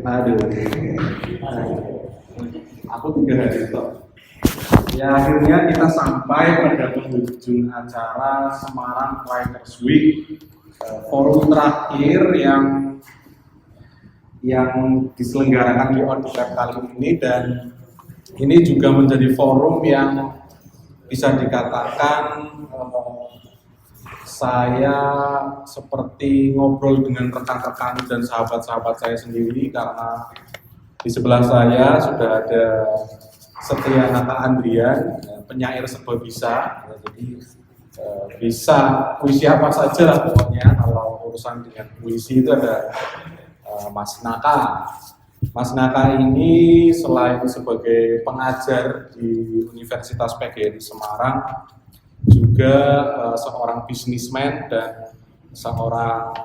Aduh, aku 3 hari kok. Ya akhirnya kita sampai pada penghujung acara Semarang Writers Week, forum terakhir yang diselenggarakan di Outdoor kali ini, dan ini juga menjadi forum yang bisa dikatakan saya seperti ngobrol dengan rekan-rekan dan sahabat-sahabat saya sendiri, karena di sebelah saya sudah ada Setia Nata Andrian, penyair serba bisa, ya, jadi bisa puisi apa saja lah pokoknya. Kalau urusan dengan puisi itu ada Mas Naka. Mas Naka ini selain sebagai pengajar di Universitas PGRI Semarang, juga seorang bisnismen dan seorang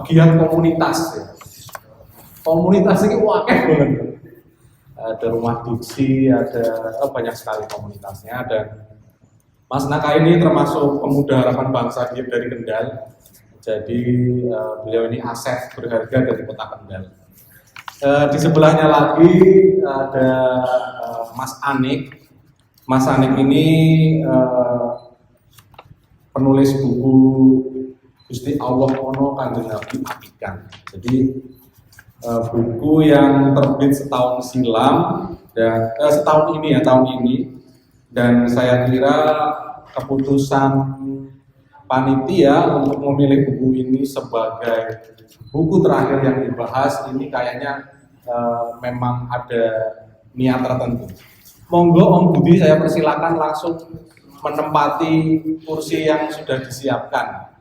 pegiat komunitas ya. Komunitas ini wakil banget. Ada rumah diksi, ada banyak sekali komunitasnya, dan Mas Naka ini termasuk pemuda harapan bangsa dari Kendal. Jadi beliau ini aset berharga dari kota Kendal. Di sebelahnya lagi ada Mas Anik. Mas Anik ini penulis buku Gusti Allah Ono Kanjeng Nabi Apikan. Jadi buku yang terbit setahun silam dan tahun ini, dan saya kira keputusan panitia untuk memilih buku ini sebagai buku terakhir yang dibahas ini kayaknya memang ada niat tertentu. Monggo Om Budi, saya persilakan langsung menempati kursi yang sudah disiapkan.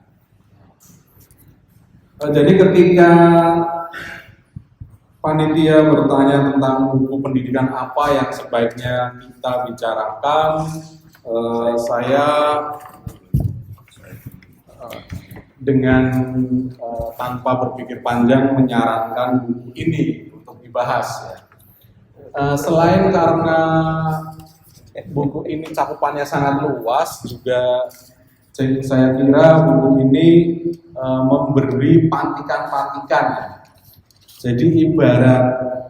Jadi ketika panitia bertanya tentang buku pendidikan apa yang sebaiknya kita bicarakan, saya dengan tanpa berpikir panjang menyarankan buku ini untuk dibahas ya. Selain karena buku ini cakupannya sangat luas, juga saya kira buku ini memberi pantikan-pantikan ya. Jadi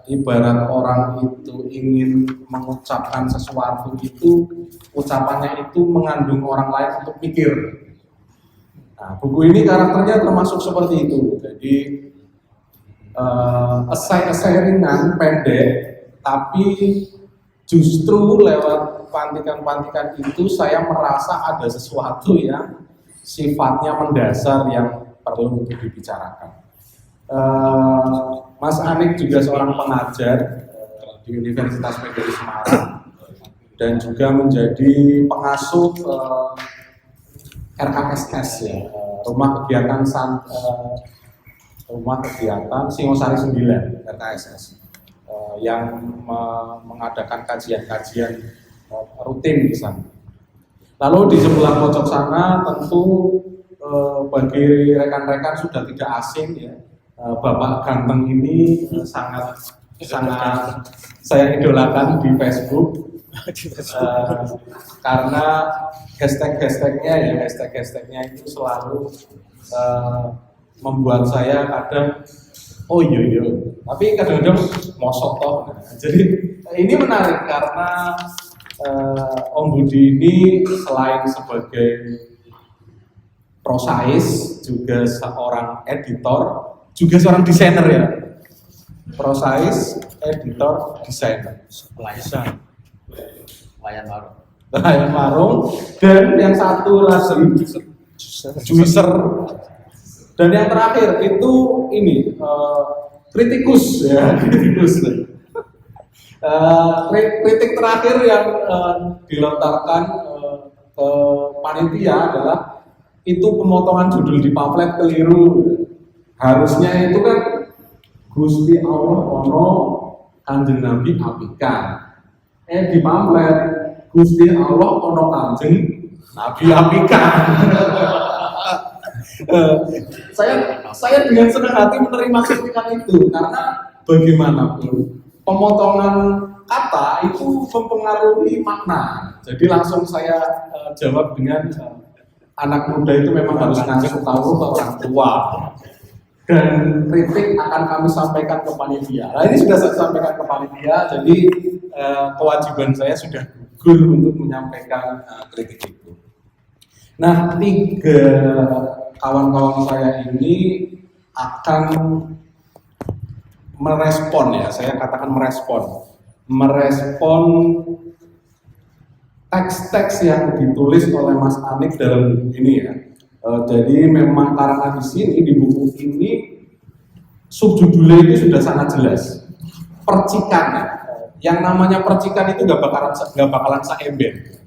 ibarat orang itu ingin mengucapkan sesuatu itu, ucapannya itu mengandung orang lain untuk mikir. Nah, buku ini karakternya termasuk seperti itu. Jadi esai-esai ringan, pendek, tapi justru lewat pantikan-pantikan itu saya merasa ada sesuatu yang sifatnya mendasar yang perlu untuk dibicarakan. Mas Anik juga seorang pengajar di Universitas PGRI Semarang dan juga menjadi pengasuh RKSS ya, rumah kegiatan Singosari 9 RKSS yang mengadakan kajian-kajian rutin di sana. Lalu di sebelah pojok sana tentu bagi rekan-rekan sudah tidak asing ya. Bapak ganteng ini sangat saya idolakan di Facebook, karena hashtag-hashtagnya itu selalu membuat saya kadang tapi kadang-kadang mosok toh. Jadi ini menarik karena Om Budi ini selain sebagai prosais juga seorang editor, juga seorang desainer ya. Prosais, editor, desainer. Wayan Marung, dan yang satu lagi juicer. Dan yang terakhir itu ini kritikus ya, kritikus. Kritik terakhir yang dilontarkan ke panitia adalah itu pemotongan judul di pamflet keliru. Harusnya itu kan Gusti Allah Ono Kanjeng Nabi Apikan. Di pamflet Gusti Allah Ono Kanjeng Nabi Apikan. Saya dengan senang hati menerima kritikan itu, karena bagaimanapun pemotongan kata itu mempengaruhi makna. Jadi langsung saya jawab dengan anak muda itu memang harus ngasih tahu ke orang tua. dan kritik akan kami sampaikan ke panitia. Nah ini sudah saya sampaikan ke panitia, jadi kewajiban saya sudah gugur untuk menyampaikan kritik itu. Nah, 3 kawan-kawan saya ini akan merespon ya, saya katakan merespon teks-teks yang ditulis oleh Mas Anik dalam buku ini ya. Jadi memang karena di sini di buku ini subjudulnya itu sudah sangat jelas, percikan. Yang namanya percikan itu nggak bakalan seember.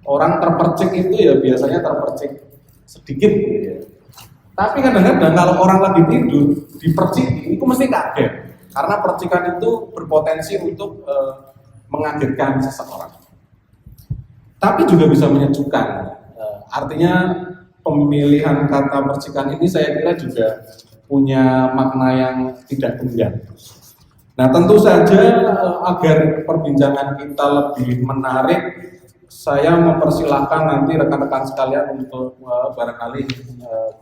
Orang terpercik itu ya biasanya terpercik sedikit gitu ya. Tapi kadang-kadang kalau orang lagi tidur dipercik itu mesti kaget. Karena percikan itu berpotensi untuk mengagetkan seseorang. Tapi juga bisa menyejukkan. Artinya pemilihan kata percikan ini saya kira juga punya makna yang tidak tunggal. Nah tentu saja agar perbincangan kita lebih menarik, saya mempersilahkan nanti rekan-rekan sekalian untuk barangkali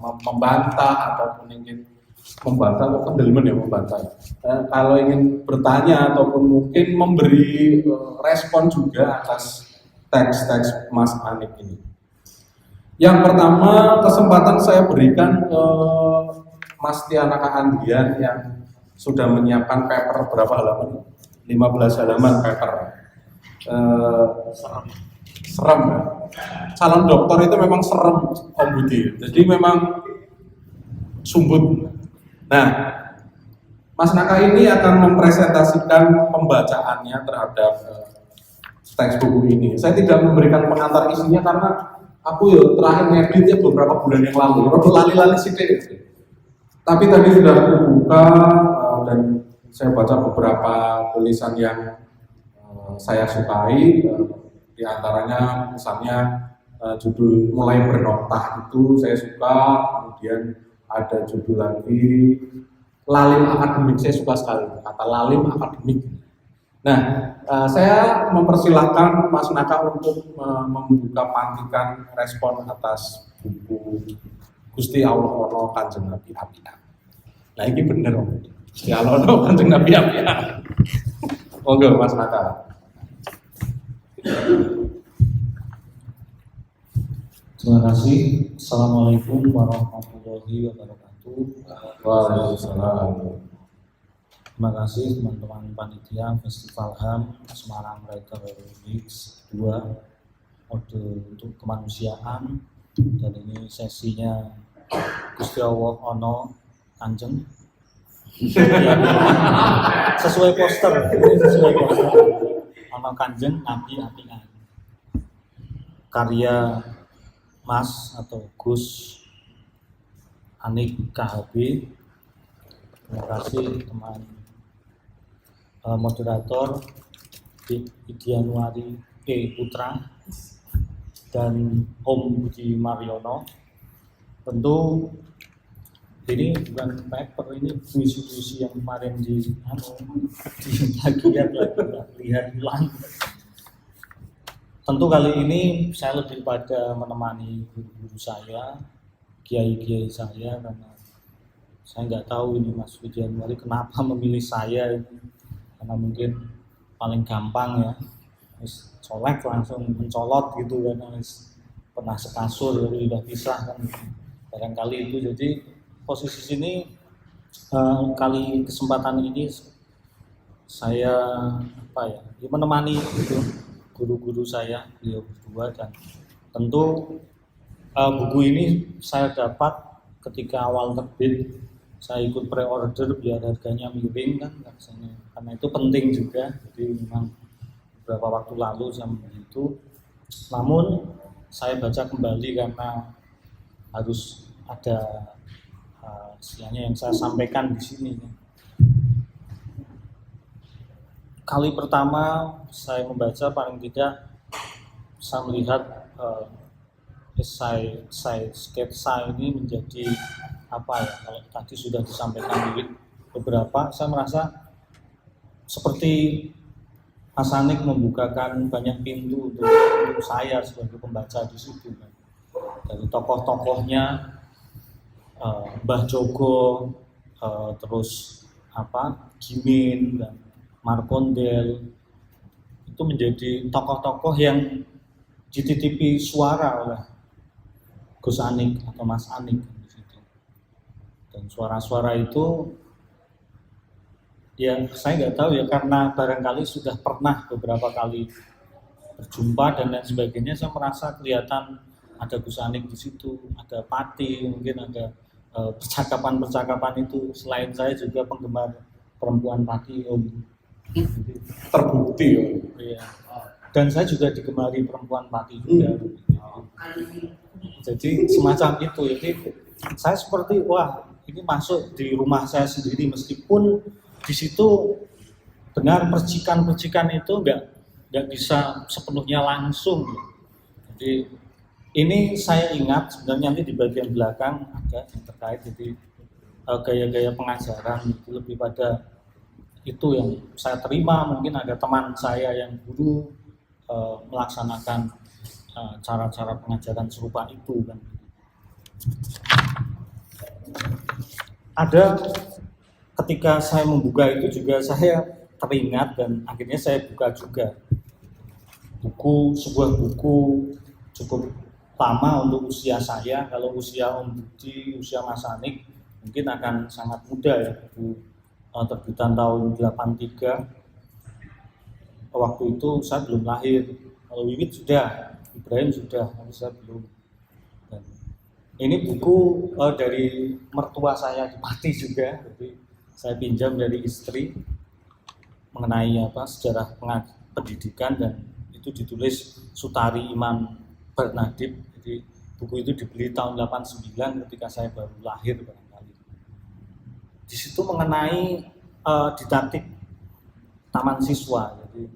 membantah ataupun ingin membantah atau pendaliman ya membantah. Kalau ingin bertanya ataupun mungkin memberi respon juga atas teks-teks Mas Anik ini. Yang pertama kesempatan saya berikan ke Mas Tianaka Andrian yang sudah menyiapkan paper berapa halaman? 15 halaman paper. Serem ya. Calon dokter itu memang serem Om Budi. Jadi memang sumbut. Nah, Mas Naka ini akan mempresentasikan pembacaannya terhadap teks buku ini. Saya tidak memberikan pengantar isinya karena aku ya terakhir ngeditnya beberapa bulan yang lalu. Lali-lali sidik. Tapi tadi sudah aku buka dan saya baca beberapa tulisan yang saya sukai. Di antaranya misalnya judul Mulai Bernoktah itu saya suka, kemudian ada judul lagi Lalim Akademik, saya suka sekali kata Lalim Akademik. Nah, saya mempersilahkan Mas Naka untuk membuka pantikan respon atas buku Gusti Allah Ono Kanjeng Nabi Apia. Nah ini bener Om, Gusti Allah Ono Kanjeng Nabi Apia. Monggo Mas Naka. Terima kasih. Assalamualaikum warahmatullahi wabarakatuh. Waalaikumsalam. Terima kasih teman-teman panitia Festival HAM Semarang Writer Mix 2 Ode untuk Kemanusiaan, dan ini sesinya Gusti Allah Ono Kanjeng. Sesuai poster, Ono Kanjeng Nabi Apia. Karya Mas atau Gus Anik KHB. Terima kasih teman moderator Idianuari Putra dan Om Budi Mariono. Tentu ini bukan paper, ini puisi-puisi yang kemarin lihat hilang. Tentu kali ini saya lebih pada menemani guru-guru saya, kiai-kiai saya, karena saya nggak tahu ini Mas Widianuari kenapa memilih saya ini, karena mungkin paling gampang ya, colek langsung mencolot gitu kan, pernah sekasur jadi udah pisah kan, barangkali itu. Jadi posisi sini kali kesempatan ini saya menemani gitu guru-guru saya, beliau berdua, dan tentu buku ini saya dapat ketika awal terbit. Saya ikut pre-order biar harganya miring kan rasanya, karena itu penting juga. Jadi memang beberapa waktu lalu saya membeli itu, namun saya baca kembali karena harus ada istilahnya yang saya sampaikan di sini. Kali pertama saya membaca, paling tidak saya melihat esai sketsa ini menjadi apa ya, kalau tadi sudah disampaikan di beberapa, saya merasa seperti Mas Anik membukakan banyak pintu untuk saya sebagai pembaca di situ dari tokoh-tokohnya, Mbah Jogo, terus Gimin dan Markondel itu menjadi tokoh-tokoh yang dititipi suara oleh Gus Anik atau Mas Anik di situ. Dan suara-suara itu ya saya nggak tahu ya, karena barangkali sudah pernah beberapa kali berjumpa dan lain sebagainya, saya merasa kelihatan ada Gus Anik di situ, ada Pati, mungkin ada percakapan-percakapan itu. Selain saya juga penggemar perempuan Pati Om. Terbukti ya. Iya. Dan saya juga digemari perempuan Pati juga. Jadi semacam itu. Jadi saya seperti wah ini masuk di rumah saya sendiri, meskipun di situ benar percikan-percikan itu nggak bisa sepenuhnya langsung. Jadi ini saya ingat sebenarnya nanti di bagian belakang ada yang terkait, jadi gaya-gaya pengajaran itu lebih pada itu yang saya terima. Mungkin ada teman saya yang guru melaksanakan cara-cara pengajaran serupa itu kan. Ada ketika saya membuka itu juga saya teringat dan akhirnya saya buka juga sebuah buku cukup lama untuk usia saya. Kalau usia Om Budi, usia Mas Anik mungkin akan sangat muda ya. Buku terbitan tahun 83. Waktu itu saya belum lahir. Kalau Wiwit sudah, Ibrahim sudah, tapi saya belum. Dan ini buku dari mertua saya di Pati juga, jadi saya pinjam dari istri mengenai sejarah pendidikan, dan itu ditulis Sutari Iman Bernadib. Jadi buku itu dibeli tahun 89 ketika saya baru lahir barangkali. Di situ mengenai didaktik taman siswa, jadi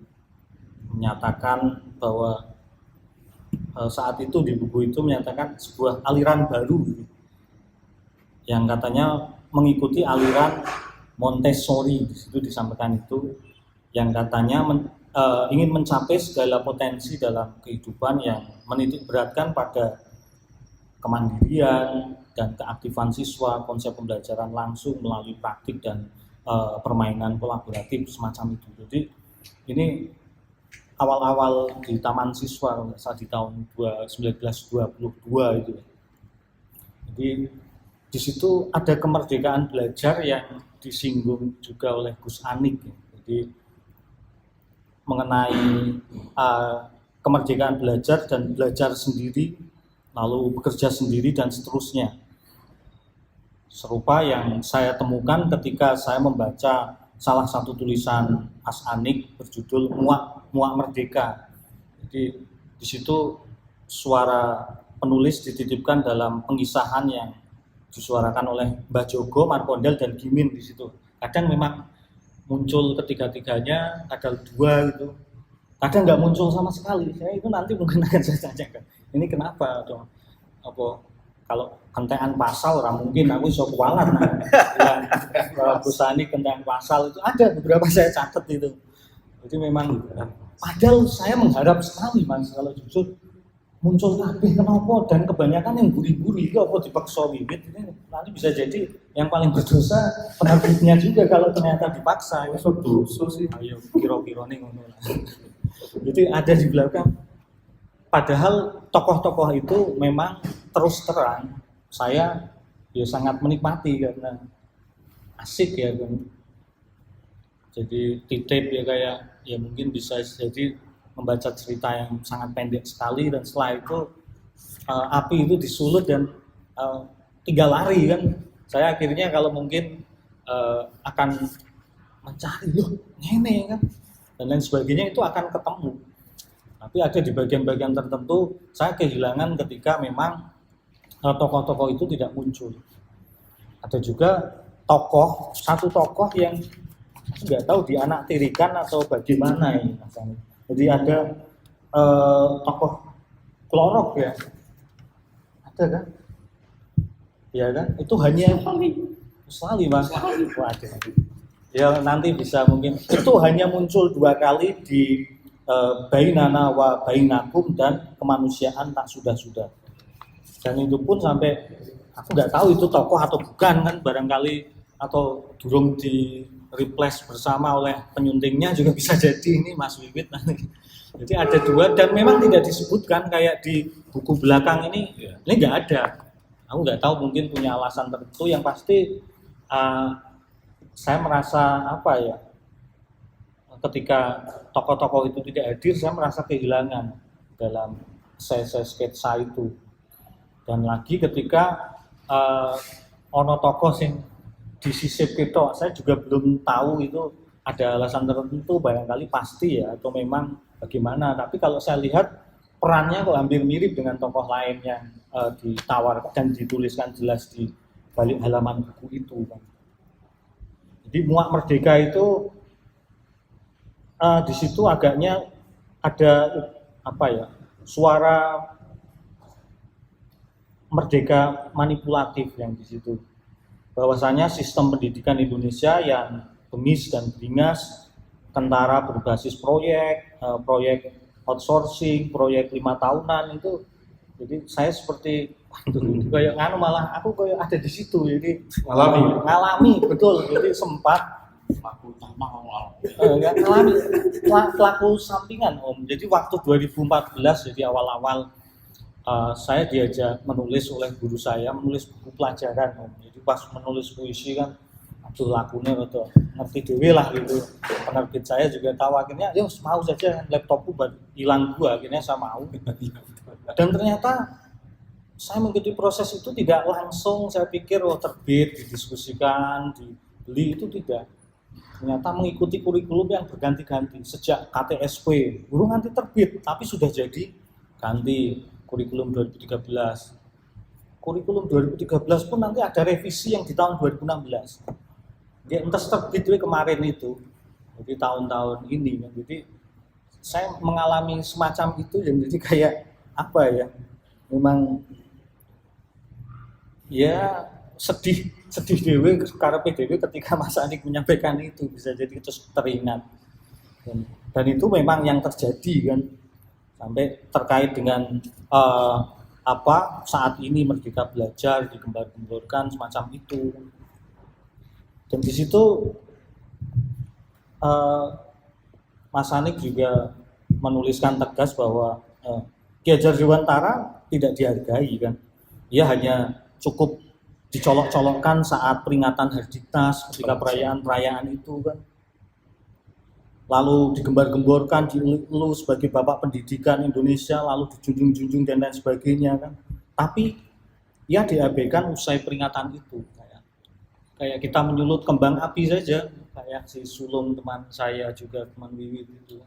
menyatakan bahwa saat itu di buku itu menyatakan sebuah aliran baru yang katanya mengikuti aliran Montessori. Di situ disampaikan itu yang katanya ingin mencapai segala potensi dalam kehidupan yang menitik beratkan pada kemandirian dan keaktifan siswa, konsep pembelajaran langsung melalui praktik dan permainan kolaboratif semacam itu. Jadi ini awal-awal di taman siswa saat di tahun 1922 itu. Jadi di situ ada kemerdekaan belajar yang disinggung juga oleh Gus Anik. Jadi mengenai kemerdekaan belajar dan belajar sendiri, lalu bekerja sendiri dan seterusnya. Serupa yang saya temukan ketika saya membaca salah satu tulisan Mas Anik berjudul Muak Merdeka. Jadi di situ suara penulis dititipkan dalam pengisahan yang disuarakan oleh Mbah Jogo, Markondel dan Gimin di situ. Kadang memang muncul ketiga-tiganya, kadang dua gitu. Kadang nggak muncul sama sekali. Saya itu nanti mungkin akan saya tanyakan. Ini kenapa dong? Kalau kentekan pasal orang mungkin aku iso kualat. Gus Anik kentekan pasal itu ada beberapa saya catat itu. Jadi memang padahal saya mengharap sekali Mas kalau jujur muncul kabeh kenapa, dan kebanyakan yang guri-guri itu apa dipaksa Wiwit ini nanti bisa jadi yang paling berdosa penerbitnya juga kalau ternyata dipaksa. Itu dosa sih. Ayo kira-kira nih ngono lah. Jadi ada di belakang. Padahal tokoh-tokoh itu memang terus terang saya ya sangat menikmati karena asik ya kan. Jadi titip ya kayak ya mungkin bisa jadi membaca cerita yang sangat pendek sekali, dan setelah itu api itu disulut dan tinggal lari kan. Saya akhirnya kalau mungkin akan mencari loh ngene kan dan lain sebagainya, itu akan ketemu. Tapi ada di bagian-bagian tertentu saya kehilangan ketika memang tokoh-tokoh itu tidak muncul. Ada juga satu tokoh yang nggak tahu dianak tirikan atau bagaimana ini Mas Ani. Jadi ada tokoh Klorok ya, ada kan? Ya kan? Itu hanya sekali Mas. Waduh. Ya nanti bisa mungkin. Itu hanya muncul 2 kali di Bainana wa Bainakum dan Kemanusiaan Tak Sudah. Dan itu pun sampai aku nggak tahu itu tokoh atau bukan kan, barangkali atau durung di replace bersama oleh penyuntingnya juga bisa jadi ini Mas Wiwit nanti. Jadi ada dua dan memang tidak disebutkan kayak di buku belakang ini nggak ada. Aku nggak tahu mungkin punya alasan tertentu yang pasti saya merasa apa ya ketika tokoh-tokoh itu tidak hadir saya merasa kehilangan dalam saya sketsa itu. Dan lagi ketika ono tokoh sing disisip ketok, saya juga belum tahu itu ada alasan tertentu, barangkali pasti ya atau memang bagaimana. Tapi kalau saya lihat perannya kok hampir mirip dengan tokoh lain yang ditawarkan dan dituliskan jelas di balik halaman buku itu. Jadi Muak Merdeka itu di situ agaknya ada apa ya suara merdeka manipulatif yang di situ. Bahwasanya sistem pendidikan Indonesia yang bengis dan beringas, tentara berbasis proyek outsourcing, proyek 5 tahunan itu, jadi saya seperti kayak nganu malah aku kayak ada di situ, jadi ngalami betul, jadi sempat ngalami pelaku sampingan Om. Jadi waktu 2014 jadi awal-awal saya diajak menulis oleh guru saya, menulis buku pelajaran Om. Jadi pas menulis puisi kan aduh lakunya gitu, ngerti dewe lah gitu. Penerbit saya juga tahu akhirnya, ya mau saja laptopku hilang gua, akhirnya saya mau. Dan ternyata saya mengikuti proses itu tidak langsung saya pikir terbit, didiskusikan, dibeli, itu tidak. Ternyata mengikuti kurikulum yang berganti-ganti sejak KTSP, belum nanti terbit, tapi sudah jadi ganti kurikulum 2013. Kurikulum 2013 pun nanti ada revisi yang di tahun 2016. Ya entah terbit kemarin itu, jadi tahun-tahun ini. Jadi saya mengalami semacam itu, yang jadi kayak apa ya? Memang ya sedih dewe karena PDW ketika Mas Anik menyampaikan itu, bisa jadi terus teringat. Dan itu memang yang terjadi kan, sampai terkait dengan saat ini Merdeka Belajar digembar-gemborkan semacam itu. Dan di situ Mas Anik juga menuliskan tegas bahwa Ki Hajar Dewantara tidak dihargai kan. Ia hanya cukup dicolok-colokkan saat peringatan Hardiknas ketika perayaan-perayaan itu kan. Lalu digembar-gemborkan, dielu sebagai bapak pendidikan Indonesia, lalu dijunjung-junjung dan lain sebagainya kan. Tapi ia diabaikan usai peringatan itu. Kayak kita menyulut kembang api saja, kayak si Sulung teman saya juga, teman Wiwit itu,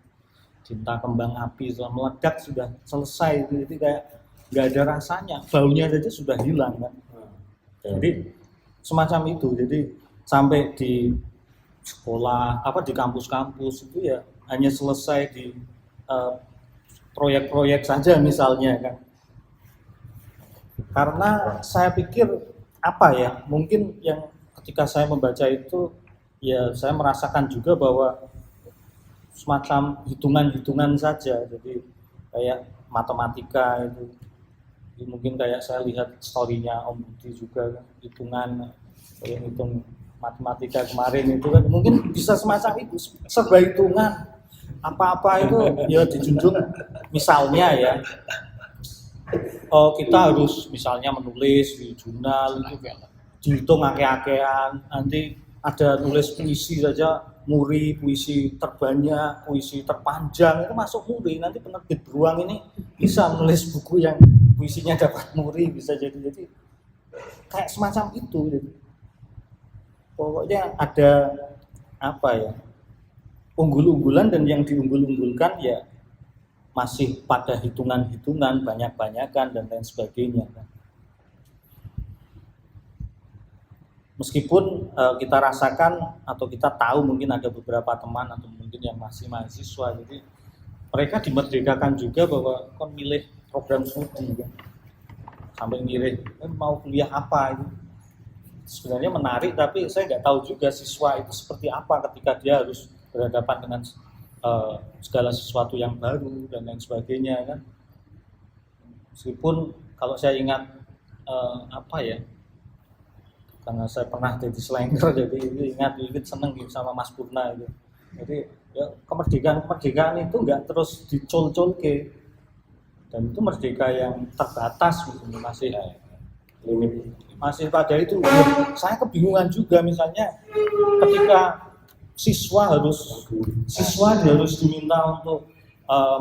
cinta kembang api setelah meledak sudah selesai, jadi kayak nggak ada rasanya, baunya saja sudah hilang kan. Jadi semacam itu, jadi sampai di sekolah, di kampus-kampus itu ya hanya selesai di proyek-proyek saja misalnya kan. Karena saya pikir mungkin yang ketika saya membaca itu, ya saya merasakan juga bahwa semacam hitungan-hitungan saja, jadi kayak matematika itu, jadi mungkin kayak saya lihat story-nya Om Budi juga kan, hitungan, kayak hitung matematika kemarin itu kan, mungkin bisa semacam itu, serba hitungan, apa-apa itu ya dijunjung, misalnya ya, kita harus misalnya menulis di jurnal itu kayak dihitung ake-akean, nanti ada nulis puisi saja, muri, puisi terbanyak, puisi terpanjang, itu masuk muri, nanti penerbit Beruang ini bisa menulis buku yang puisinya dapat muri, bisa jadi kayak semacam itu. Jadi pokoknya ada unggul-unggulan, dan yang diunggul-unggulkan ya masih pada hitungan-hitungan, banyak-banyakan dan lain sebagainya. Meskipun kita rasakan atau kita tahu mungkin ada beberapa teman atau mungkin yang masih mahasiswa, jadi mereka dimerdekakan juga bahwa kon milih program studi kan, sampai milih mau kuliah apa itu. Sebenarnya menarik, tapi saya nggak tahu juga siswa itu seperti apa ketika dia harus berhadapan dengan segala sesuatu yang baru dan lain sebagainya kan. Meskipun kalau saya ingat karena saya pernah jadi slanker, jadi ingat seneng gitu sama Mas Purna itu. Jadi ya kemerdekaan itu nggak terus dicol-col ke, dan itu merdeka yang terbatas gitu, masih pada itu. Saya kebingungan juga misalnya ketika siswa harus diminta untuk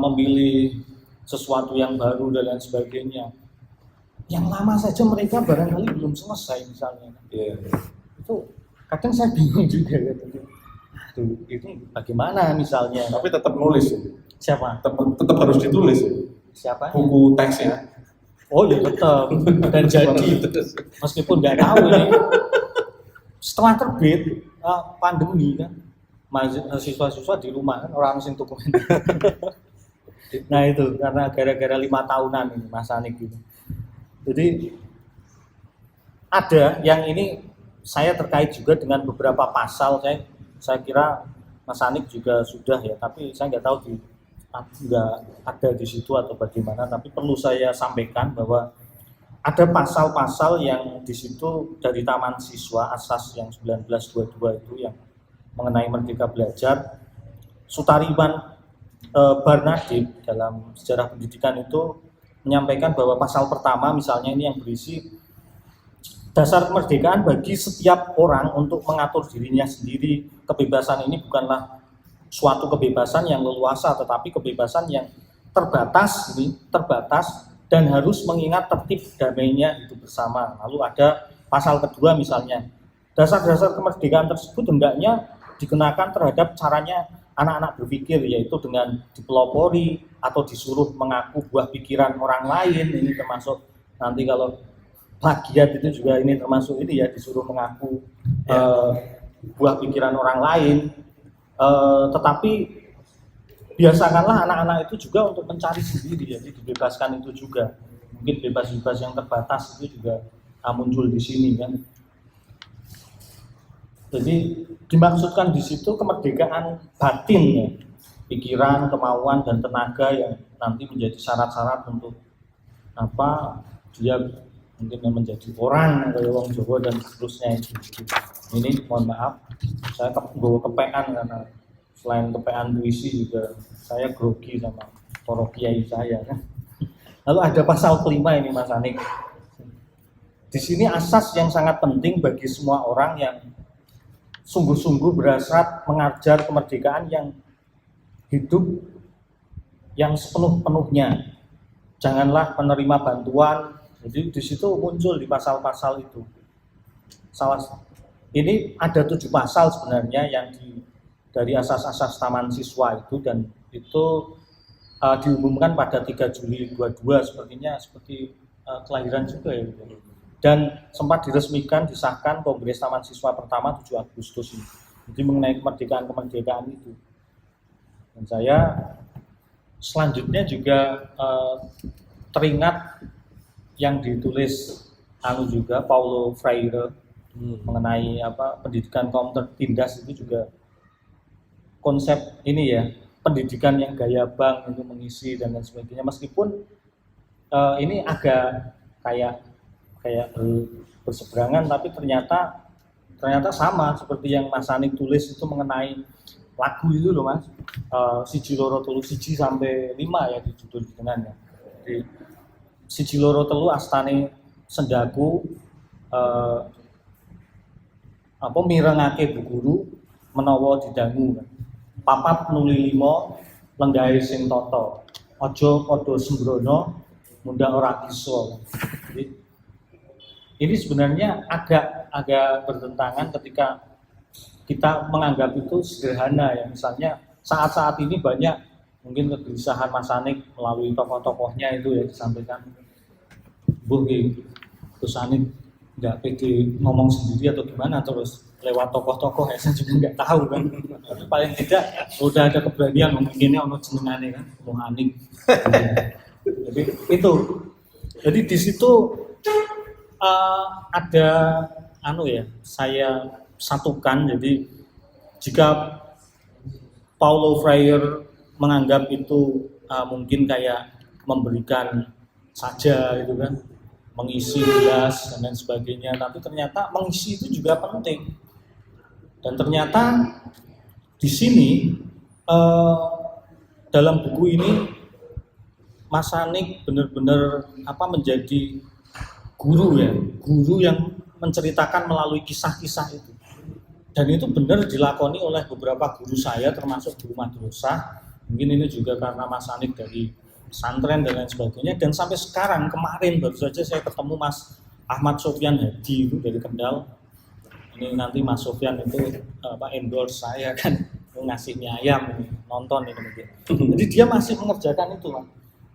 memilih sesuatu yang baru dan lain sebagainya. Yang lama saja mereka barangkali belum selesai misalnya. Itu kadang saya bingung juga gitu. Aduh, itu bagaimana misalnya? Tapi tetap nulis. Siapa? Tetap harus ditulis. Siapa? Buku teksnya. Oh ya tetap. Dan jadi meskipun nggak tahu ini setelah terbit pandemi kan, siswa-siswa di rumah kan orang sing tuku. Nah itu karena gara-gara 5 tahunan ini Mas Anik gitu. Jadi ada yang ini saya terkait juga dengan beberapa pasal, saya kira Mas Anik juga sudah ya, tapi saya nggak tahu nggak ada di situ atau bagaimana, tapi perlu saya sampaikan bahwa ada pasal-pasal yang di situ dari Taman Siswa Asas yang 1922 itu yang mengenai Merdeka Belajar. Sutariman Barnadette dalam sejarah pendidikan itu menyampaikan bahwa pasal pertama misalnya ini yang berisi dasar kemerdekaan bagi setiap orang untuk mengatur dirinya sendiri. Kebebasan ini bukanlah suatu kebebasan yang leluasa, tetapi kebebasan yang terbatas dan harus mengingat tertib damainya hidup bersama. Lalu ada pasal kedua misalnya, dasar-dasar kemerdekaan tersebut hendaknya dikenakan terhadap caranya anak-anak berpikir, yaitu dengan dipelopori atau disuruh mengaku buah pikiran orang lain. Ini termasuk nanti kalau plagiat itu juga ini termasuk ini ya, disuruh mengaku buah pikiran orang lain. Tetapi biasakanlah anak-anak itu juga untuk mencari sendiri, jadi dibebaskan itu juga. Mungkin bebas-bebas yang terbatas itu juga muncul di sini kan. Jadi dimaksudkan di situ kemerdekaan batin ya, pikiran, kemauan dan tenaga yang nanti menjadi syarat-syarat untuk dia mungkin yang menjadi orang kayak wong Jawa dan seterusnya itu. Ini mohon maaf, saya bawa kepean karena selain kepean puisi juga saya grogi sama para kiai saya kan. Lalu ada pasal kelima ini Mas Anik. Di sini asas yang sangat penting bagi semua orang yang sungguh-sungguh berhasrat mengajar kemerdekaan yang hidup yang sepenuh-penuhnya. Janganlah menerima bantuan. Jadi di situ muncul di pasal-pasal itu. Ini ada 7 pasal sebenarnya yang dari asas-asas Taman Siswa itu, dan itu diumumkan pada 3 Juli 22 sepertinya seperti kelahiran juga ya. Dan sempat diresmikan, disahkan Kongres Taman Siswa pertama 7 Agustus ini. Jadi mengenai kemerdekaan itu. Dan saya selanjutnya juga teringat yang ditulis juga Paulo Freire mengenai pendidikan kaum tertindas. Itu juga konsep ini ya, pendidikan yang gaya bank itu mengisi dan lain sebagainya. Meskipun ini agak kayak berseberangan, tapi ternyata sama seperti yang Mas Anik tulis itu mengenai lagu itu loh Mas. Siji loro telu siji sampai 5 ya di judul jenengannya. Jadi siji loro telu astane sendaku mirengake Bu Guru menawa didangu. Papat nuli 5 lenggahe sing tata. Aja padha sembrono mundhak ora bisa. Jadi ini sebenarnya agak bertentangan ketika kita menganggap itu sederhana ya. Misalnya saat-saat ini banyak mungkin kegelisahan Mas Anik melalui tokoh-tokohnya itu ya disampaikan. Terus Anik nggak pede ngomong sendiri atau gimana, terus lewat tokoh-tokoh ya saya juga nggak tahu kan. Tapi paling tidak udah ada keberanian ngomonginnya ono jenengane kan, Anik. Jadi itu. Jadi di situ ada saya satukan. Jadi jika Paulo Freire menganggap itu mungkin kayak memberikan saja itu kan, mengisi gelas dan lain sebagainya, tapi ternyata mengisi itu juga penting. Dan ternyata di sini dalam buku ini Mas Anik benar-benar menjadi guru ya, guru yang menceritakan melalui kisah-kisah itu. Dan itu benar dilakoni oleh beberapa guru saya, termasuk guru madrasah. Mungkin ini juga karena Mas Anik dari pesantren dan lain sebagainya. Dan sampai sekarang, kemarin baru saja saya ketemu Mas Ahmad Sofyan Hadi itu dari Kendal. Ini nanti Mas Sofyan itu endorse saya kan, ngasih mie ayam ini, nonton ini mungkin. Jadi dia masih mengerjakan itu, Mas.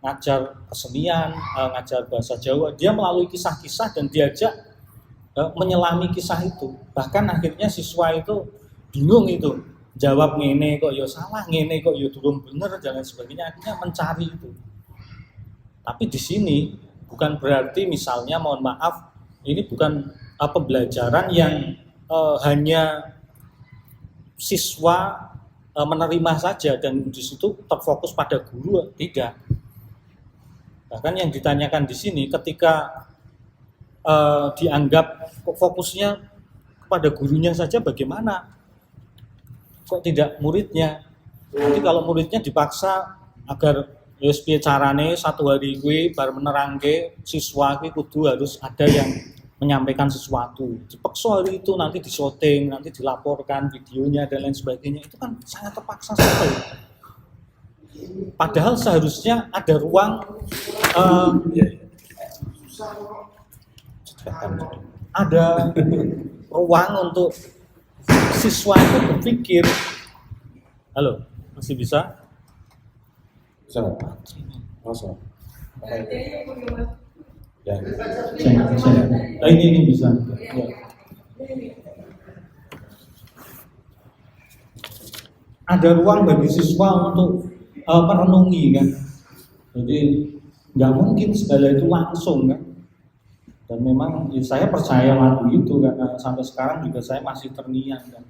Ngajar kesenian, ngajar bahasa Jawa. Dia melalui kisah-kisah dan diajak menyelami kisah itu. Bahkan akhirnya siswa itu bingung itu, jawab ngene kok ya salah, ngene kok ya durung bener dan lain sebagainya. Akhirnya mencari itu. Tapi di sini bukan berarti misalnya, mohon maaf, ini bukan pembelajaran yang hanya siswa menerima saja dan di situ terfokus pada guru, tidak. Bahkan yang ditanyakan di sini ketika dianggap fokusnya kepada gurunya saja, bagaimana? Kok tidak muridnya? Nanti kalau muridnya dipaksa agar wis piye carane satu hari kuwi bar menerangke siswa kuwi kudu harus ada yang menyampaikan sesuatu. Dipaksa hari itu nanti disyuting, nanti dilaporkan videonya dan lain sebagainya. Itu kan sangat terpaksa sekali. Padahal seharusnya ada ruang ada ruang untuk siswa itu berpikir. Halo, masih bisa? Bisa nggak? Masa? Ya. Ini bisa. Ya. Ada ruang bagi siswa untuk merenungi kan. Jadi nggak mungkin segala itu langsung kan. Dan memang ya, saya percaya lagu itu karena sampai sekarang juga saya masih terngiang kan.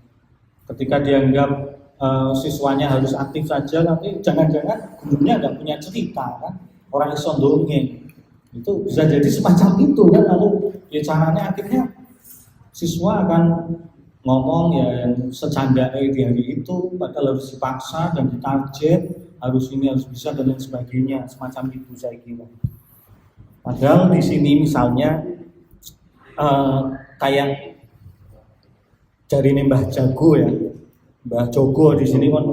Ketika dianggap siswanya harus aktif saja, nanti jangan-jangan gurunya nggak punya cerita kan, orang iso ndongeng. Itu bisa jadi semacam itu kan, lalu ya caranya akhirnya siswa akan ngomong ya yang secandai di hari itu, padahal harus dipaksa dan ditarget, harus ini harus bisa dan lain sebagainya, semacam itu saya kira. Padahal di sini misalnya kayak jarine Mbah Jago ya, Mbah Jogo di sini kan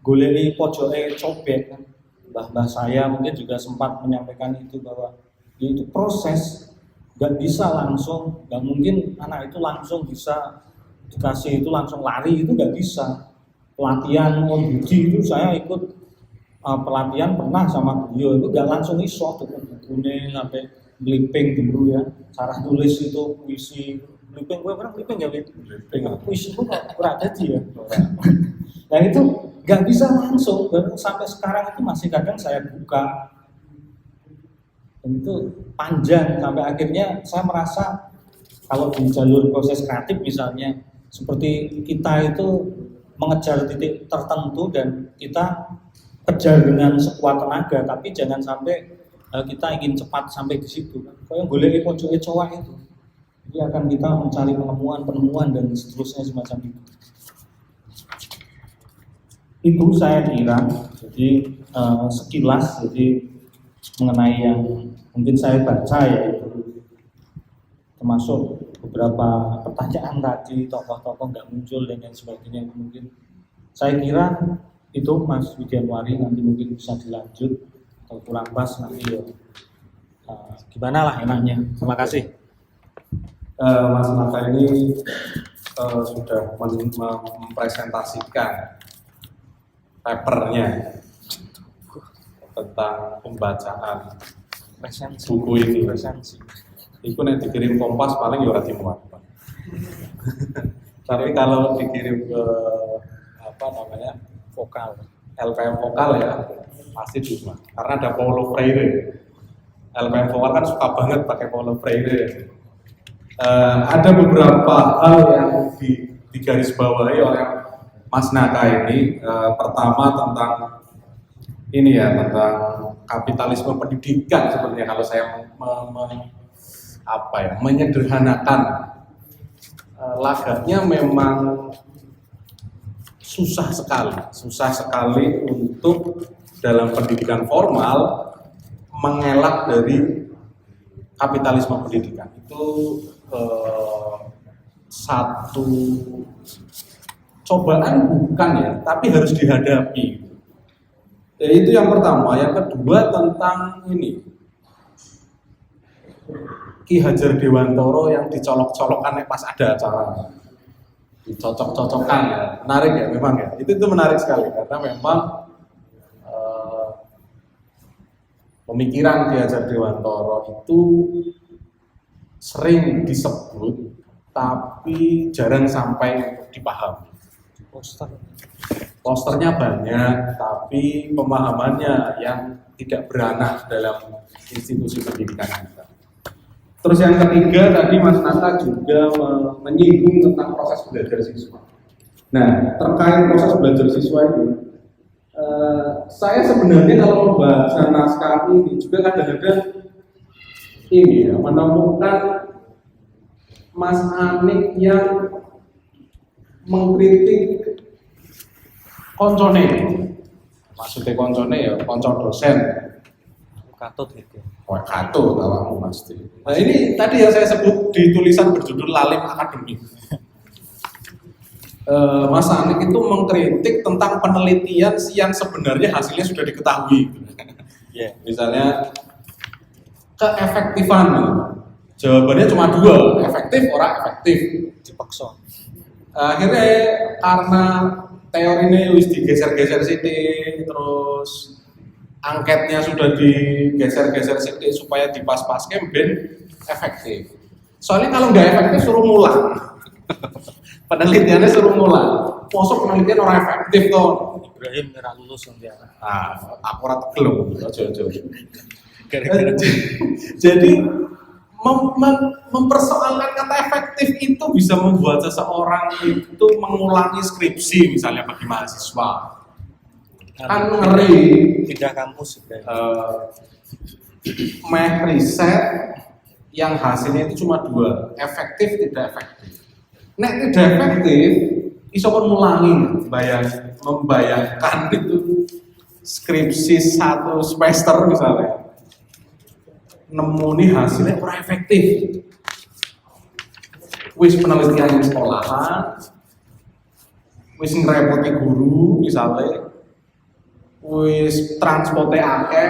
goleki pojoke cobek kan. Mbah saya mungkin juga sempat menyampaikan itu bahwa itu proses, nggak bisa langsung, nggak mungkin anak itu langsung bisa dikasih itu langsung lari, itu nggak bisa. Pelatihan Om Budi itu saya ikut pelatihan pernah sama beliau, itu nggak langsung iso tuh bukunya sampai blipping dulu ya, cara tulis itu puisi blipping, gue pernah blipping ya puisi itu nggak ada ya. Nah itu nggak bisa langsung, sampai sekarang itu masih kadang saya buka. Dan itu panjang sampai akhirnya saya merasa kalau di jalur proses kreatif misalnya seperti kita itu mengejar titik tertentu dan kita kejar dengan sekuat tenaga, tapi jangan sampai kita ingin cepat sampai di situ. Kayak golek pojoke cowok itu. Jadi akan kita mencari penemuan dan seterusnya semacam itu. Itu saya kira jadi sekilas jadi mengenai yang mungkin saya baca ya itu, termasuk beberapa pertanyaan tadi, tokoh-tokoh nggak muncul dan lain sebagainya. Mungkin saya kira itu Mas Widianwari nanti mungkin bisa dilanjut atau kurang pas nanti ya gimana lah enaknya. Terima kasih. Mas Mata ini sudah mempresentasikan papernya tentang pembacaan buku ini. Itu yang dikirim Kompas paling ya ora dimuat. Tapi kalau dikirim ke Vokal. LPM Vokal ya pasti dimuat. Karena ada Paulo Freire. LPM Vokal kan suka banget pakai Paulo Freire. Ada beberapa hal yang digarisbawahi oleh Mas Naka ini. Pertama tentang ini ya, tentang kapitalisme pendidikan sebenarnya kalau saya menyederhanakan. Laganya memang susah sekali untuk dalam pendidikan formal mengelak dari kapitalisme pendidikan. Itu satu cobaan bukan ya, tapi harus dihadapi. Jadi itu yang pertama. Yang kedua tentang ini, Ki Hajar Dewantoro yang dicolok-colokkan pas ada acara, dicocok-cocokkan ya, menarik ya memang ya. Itu menarik sekali karena memang pemikiran Ki Hajar Dewantoro itu sering disebut tapi jarang sampai dipahami. Posternya banyak, tapi pemahamannya yang tidak beranak dalam institusi pendidikan kita. Terus yang ketiga tadi Mas Nata juga menyinggung tentang proses belajar siswa. Nah, terkait proses belajar siswa ini, saya sebenarnya kalau membaca naskah ini juga kadang-kadang ini ya, menemukan Mas Anik yang mengkritik koncone, maksudnya koncone ya konco dosen. Katut gitu. Oh, katut awakmu pasti. Nah ini tadi yang saya sebut di tulisan berjudul Lalim Akademik. Mas Anik itu mengkritik tentang penelitian yang sebenarnya hasilnya sudah diketahui. Yeah. Misalnya keefektifan. Jawabannya cuma dua, efektif orang efektif. Dipaksa. Akhirnya karena teorinya wis digeser-geser sithik, terus angketnya sudah digeser-geser sithik supaya dipas-paske ben efektif. Soalnya kalau nggak efektif suruh ngulang. Penelitiannya suruh ngulang. Masuk penelitian orang efektif toh. Ibrahim ora lulus nanti. Aku ora tegel aja. Jadi mempersoalkan kata efektif itu bisa membuat seseorang itu mengulangi skripsi misalnya bagi mahasiswa. Kan ngeri. Pindah kampus Meh riset yang hasilnya itu cuma dua, efektif tidak efektif. Nek tidak efektif, iso pun ngulangi, membayangkan itu skripsi satu semester misalnya. Nemu nih hasilnya kurang efektif. Wis penelitian di sekolahan, wis ngerepoti guru misalnya, wis transportnya akeh,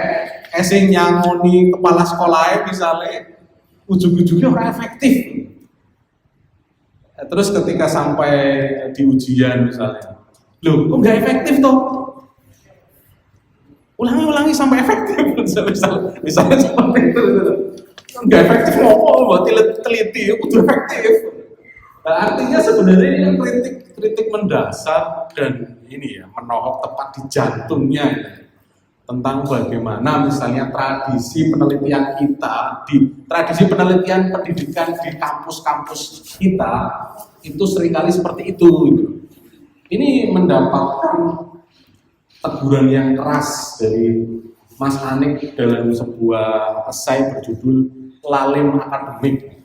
esing nyangoni kepala sekolahnya misalnya, ujung-ujungnya kurang efektif. Terus ketika sampai di ujian misalnya, loh kok nggak efektif toh? Ulangi sampai efektif, misalnya seperti itu, nggak efektif ngopo, buat teliti, udah efektif. Nah, artinya sebenarnya ini kritik mendasar dan ini ya menohok tepat di jantungnya tentang bagaimana misalnya tradisi penelitian kita, tradisi penelitian pendidikan di kampus-kampus kita itu seringkali seperti itu. Ini mendapatkan teguran yang keras dari Mas Anik dalam sebuah esai berjudul Lalim Akademik.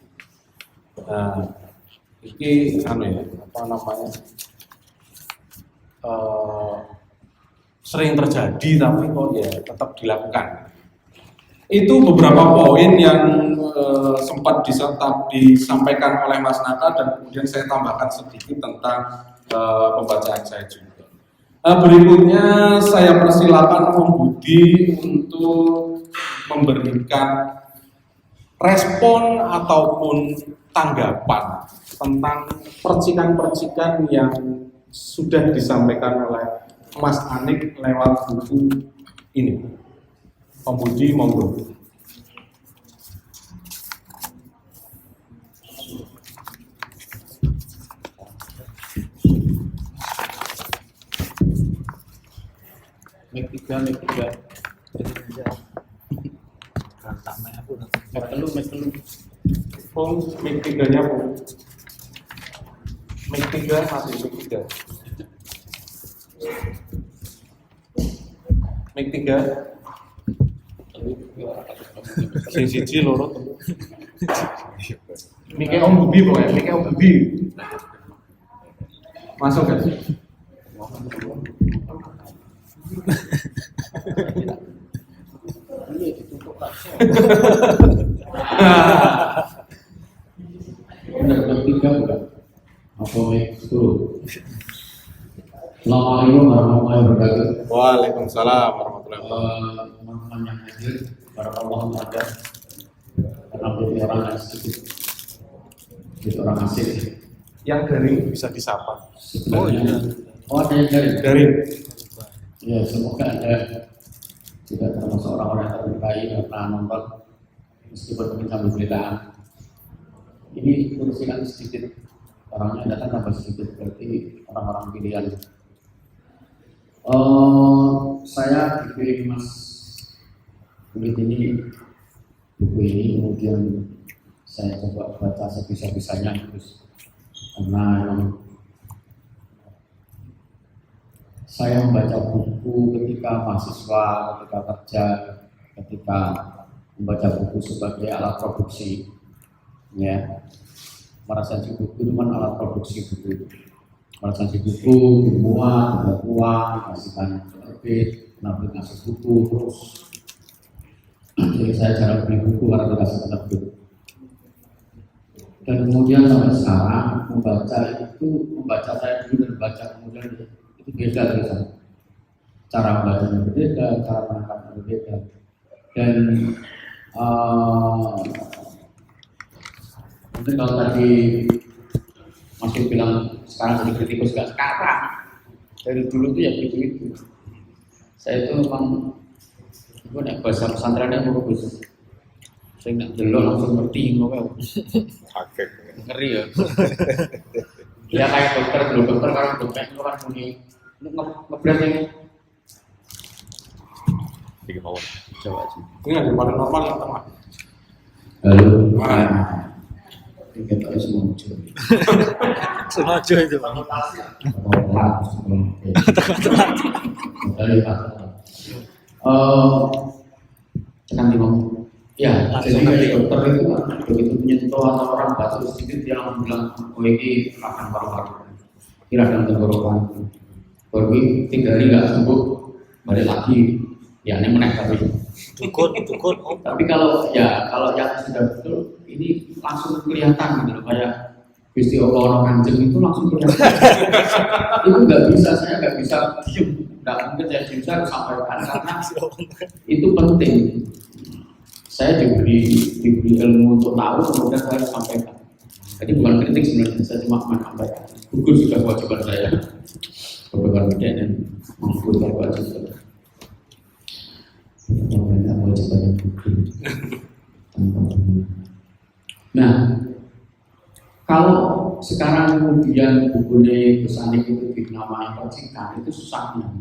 Ini sering terjadi tapi kok ya tetap dilakukan. Itu beberapa poin yang sempat disampaikan oleh Mas Nata dan kemudian saya tambahkan sedikit tentang pembacaan saya juga. Berikutnya saya persilakan Om Budi untuk memberikan respon ataupun tanggapan tentang percikan-percikan yang sudah disampaikan oleh Mas Anik lewat buku ini. Om Budi, monggo. Mic 3. Tak main aku. Mic telu. Oh, mic 3-nya Bu. Mic 3 masih mic 3. Mic 3. Sing siji loro telu. Mike Om Bubi pokoknya, Mike Om Bubi. Masuk kan? Iya ditutup aja. Benar bertiga bukan? Apa mic 10? Assalamualaikum warahmatullahi wabarakatuh. Waalaikumsalam warahmatullahi wabarakatuh. Teman-teman yang hadir, barakallahu ada karena menjadi orang yang sedikit, jadi orang asing. Yang daring bisa disapa. Sebenarnya, ada yang Daring. Ya, semoga Anda juga termasuk orang-orang yang terberkahi karena nonton meskipun mungkin sambil beritaan. Ini kursi kan sedikit, orangnya datang tambah sedikit, berarti orang-orang pilihan. Saya diberi Mas Kulit ini buku ini, kemudian saya coba baca sebisa-bisanya terus karena memang saya membaca buku ketika mahasiswa, ketika kerja, ketika membaca buku sebagai alat produksi, ya. Meresensi buku itu kan alat produksi buku. Meresensi buku, dimuat, dibuat uang, kasihkan terbit, penerbit ngasih buku terus. Jadi saya jarang beli buku karena dikasih penerbit. Dan kemudian sampai sekarang membaca saya dulu dan baca kemudian itu beda gitu. Cara membacanya berbeda, cara menangkapnya berbeda. Dan mungkin kalau tadi Mas Yud bilang sekarang jadi kritikus, gak sekarang. Dari dulu tuh ya gitu. Saya itu memang itu nek bahasa pesantrennya bagus. Saya nggak delok langsung ngerti ngono kayak. Ngeri ya. Ya kayak dokter dulu, dokter kalau dokter itu kan muni ngebres ini. Tiga power. Coba sih. Ini yang paling normal yang tengah. Halo. Kita harus muncul. Sengaja itu. Tekan di bawah. Ya, jadi dari dokter itu begitu menyentuh atau orang batuk sedikit dia langsung bilang, oh ini radang paru-paru, ini radang tenggorokan. Baru 3 hari nggak sembuh, balik lagi. Ya ini meneh tapi. Dukun. Tapi kalau yang sudah betul ini langsung kelihatan gitu loh, kayak Gusti Allah Kanjeng itu langsung kelihatan. Itu nggak bisa, saya nggak bisa diem, nggak mungkin saya diem, saya harus sampaikan karena itu penting. Saya diberi ilmu untuk tahu, kemudian saya sampaikan. Jadi bukan kritik sebenarnya, saya cuma menyampaikan. Gugur sudah kewajiban saya. Kewajiban beda dan mengumpulkan kewajiban. Yang banyak kewajiban yang gugur. Nah, kalau sekarang kemudian buku Besanik itu dinamai percikan, itu susahnya.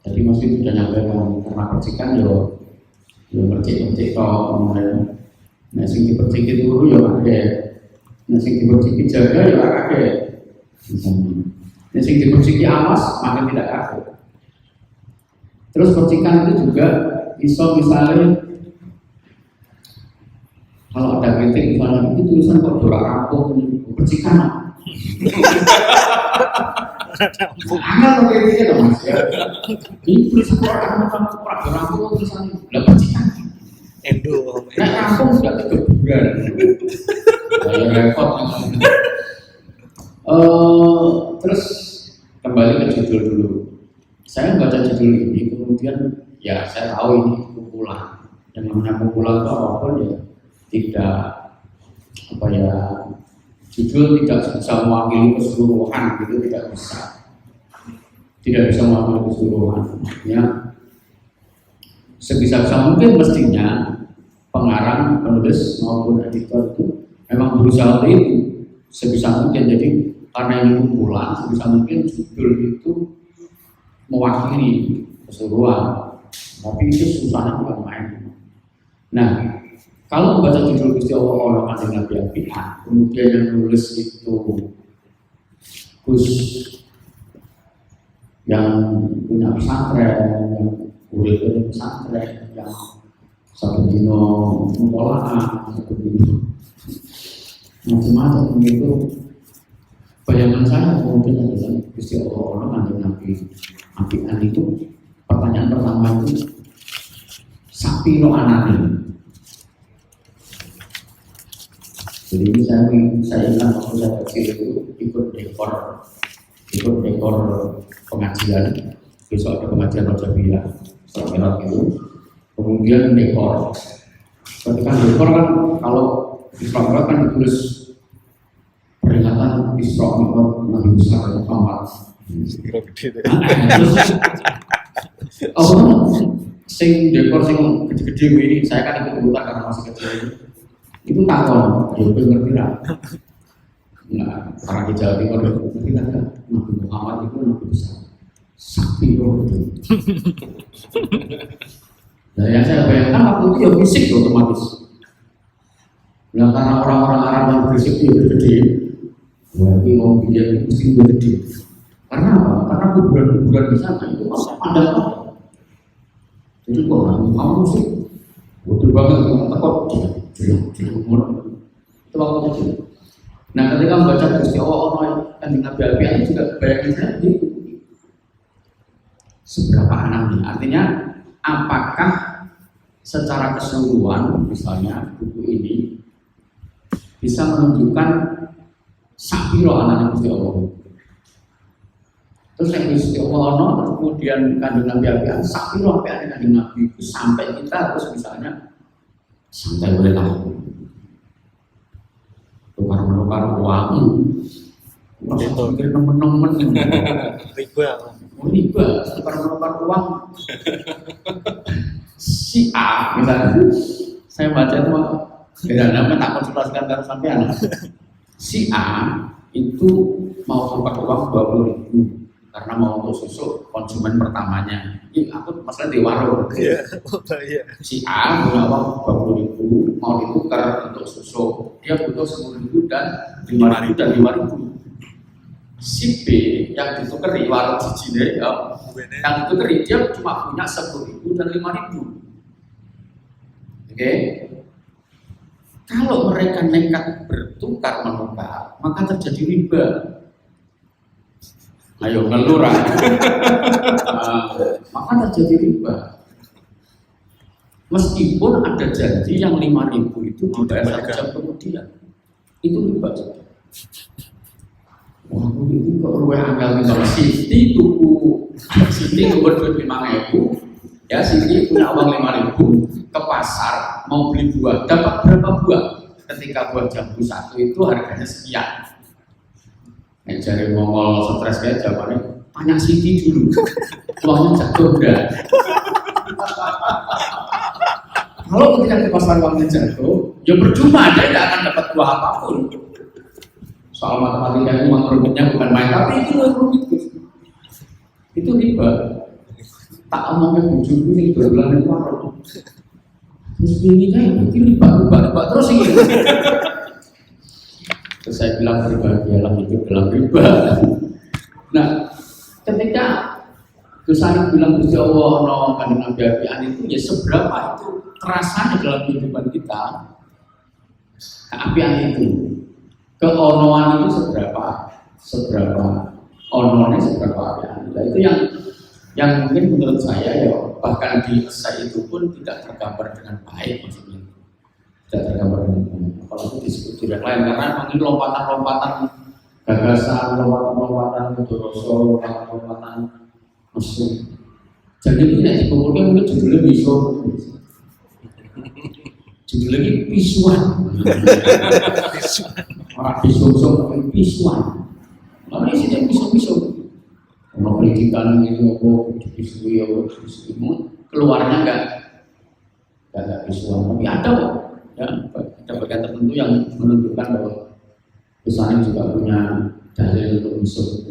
Jadi masih sudah nyampaikan karena percikan ya percik kok kemudian sing dipercik itu dulu ya kaget, sing dipercik jaga ya kaget, misalnya sing dipercik awas makin tidak kaget. Terus percikan itu juga iso misalnya kalau ada kritik misalnya itu tulisan kok dorak rampung ini percikan angel kayak gini loh mas ya. Ini tulisan orang rampung tulisan nggak percikan. Endo. Nah rampung sudah kegeburan. Kayak repot. Terus kembali ke judul dulu. Saya baca judul ini kemudian ya saya tahu ini kumpulan. Yang namanya kumpulan itu apapun ya tidak judul tidak bisa mewakili keseluruhan gitu, tidak bisa mewakili keseluruhan. Ya, sebisa mungkin mestinya pengarang, penulis maupun editor itu memang berusaha untuk itu sebisa mungkin. Jadi karena ini kumpulan, sebisa mungkin judul itu mewakili keseluruhan. Tapi itu susahnya bukan main. Nah, kalau membaca judul Gusti Allah orang Kanjeng Nabi Apian, kemudian yang nulis itu Gus yang punya pesantren, yang murid dari pesantren, yang satu dino mutolaan, satu dino macam-macam itu. Bayangan saya mungkin adalah Gusti Allah nanti nabi itu pertanyaan pertama itu sapi no anane. Jadi ini saya ingat waktu saya kecil itu ikut dekor pengajian. Besok ada pengajian Raja Bila setelah itu, kemudian dekor. Ketika dekor kan kalau Isra Mi'raj kan ditulis peringatan Isra Mi'raj Nabi besar Muhammad. Sing dekor sing gede-gede ini saya kan ikut-ikutan karena masih kecil itu takon, ya ngerti lah. Nah, karena di Jawa Timur ngerti lah kan Nabi Muhammad itu Nabi besar sapi loh itu. Nah yang saya bayangkan waktu itu ya fisik otomatis. Nah karena orang-orang Arab yang berisik itu gede, wah ini mau bikin mesti gede. Karena apa? Karena kuburan-kuburan di sana itu masih pandang-pandang. Jadi kok kamu sih bodoh banget dengan tekok itu waktu kecil. Nah ketika membaca Gusti Allah kan Nabi Abi juga bayangin saya itu seberapa anaknya. Artinya apakah secara keseluruhan misalnya buku ini bisa menunjukkan sapiro anaknya Gusti Allah. Terus yang Gusti Allah terus kemudian kandung Nabi Abi sapiro apa yang kandung Nabi itu sampai kita terus misalnya sampai boleh tahu tukar-menukar uang. Masa mikir temen-temen riba tukar-menukar uang. Si A misalnya saya baca itu namanya tak konsultasikan dengan sampean. Si A itu mau tukar uang 20.000 karena mau untuk susu konsumen pertamanya. Ini aku masalah di warung. Si A punya uang 20.000 mau ditukar untuk susu. Dia butuh 10.000 dan 5.000 dan 5.000. Si B yang ditukari warung cicine ya, yang ditukari dia cuma punya 10.000 dan 5.000. Oke? Kalau mereka nekat bertukar menukar, maka terjadi riba. Ayo ngelur maka terjadi riba. Meskipun ada janji yang 5.000 itu dibayar 1 jam kemudian, itu riba. Wah, ini kok luwe anggal kalau Siti tuku duit 5.000, ya Siti punya uang 5.000 ke pasar mau beli buah, dapat berapa buah? Ketika buah jambu 1 itu harganya sekian. Nah, jari Mongol stres kayak jawabannya tanya Siti dulu, uangnya jatuh enggak? Kalau ketika ke pasar uangnya jatuh, ya percuma, dia tidak akan dapat buah apapun. Soal matematika itu rumitnya bukan main, tapi itu rumit guys. Itu riba. Tak omongnya bujuku yang berbulan itu warung. Terus ini kayak riba terus ini. Terus saya bilang berbahagialah hidup dalam riba. Nah, ketika Gus bilang Gusti Allah no kandung Nabi Abi itu ya seberapa itu terasanya dalam kehidupan kita keapian itu. Keonoan itu seberapa ononya seberapa apian. Nah, itu yang mungkin menurut saya ya bahkan di esai itu pun tidak tergambar dengan baik maksudnya. Tidak tergambar dengan baik. Apalagi disebut tidak lain karena memang ini lompatan-lompatan gagasan, lompatan-lompatan Mudoroso, lompatan musuh. Jadi ini dikumpulkan mungkin judulnya judul lagi pisuan. Orang pisuan, pisuan. Lalu isinya pisau-pisau. Kalau pendidikan ini apa dipisui apa keluarnya enggak pisuan, tapi ada kok. Ya, ada bagian tertentu yang menunjukkan bahwa perusahaan juga punya dalil untuk pisau.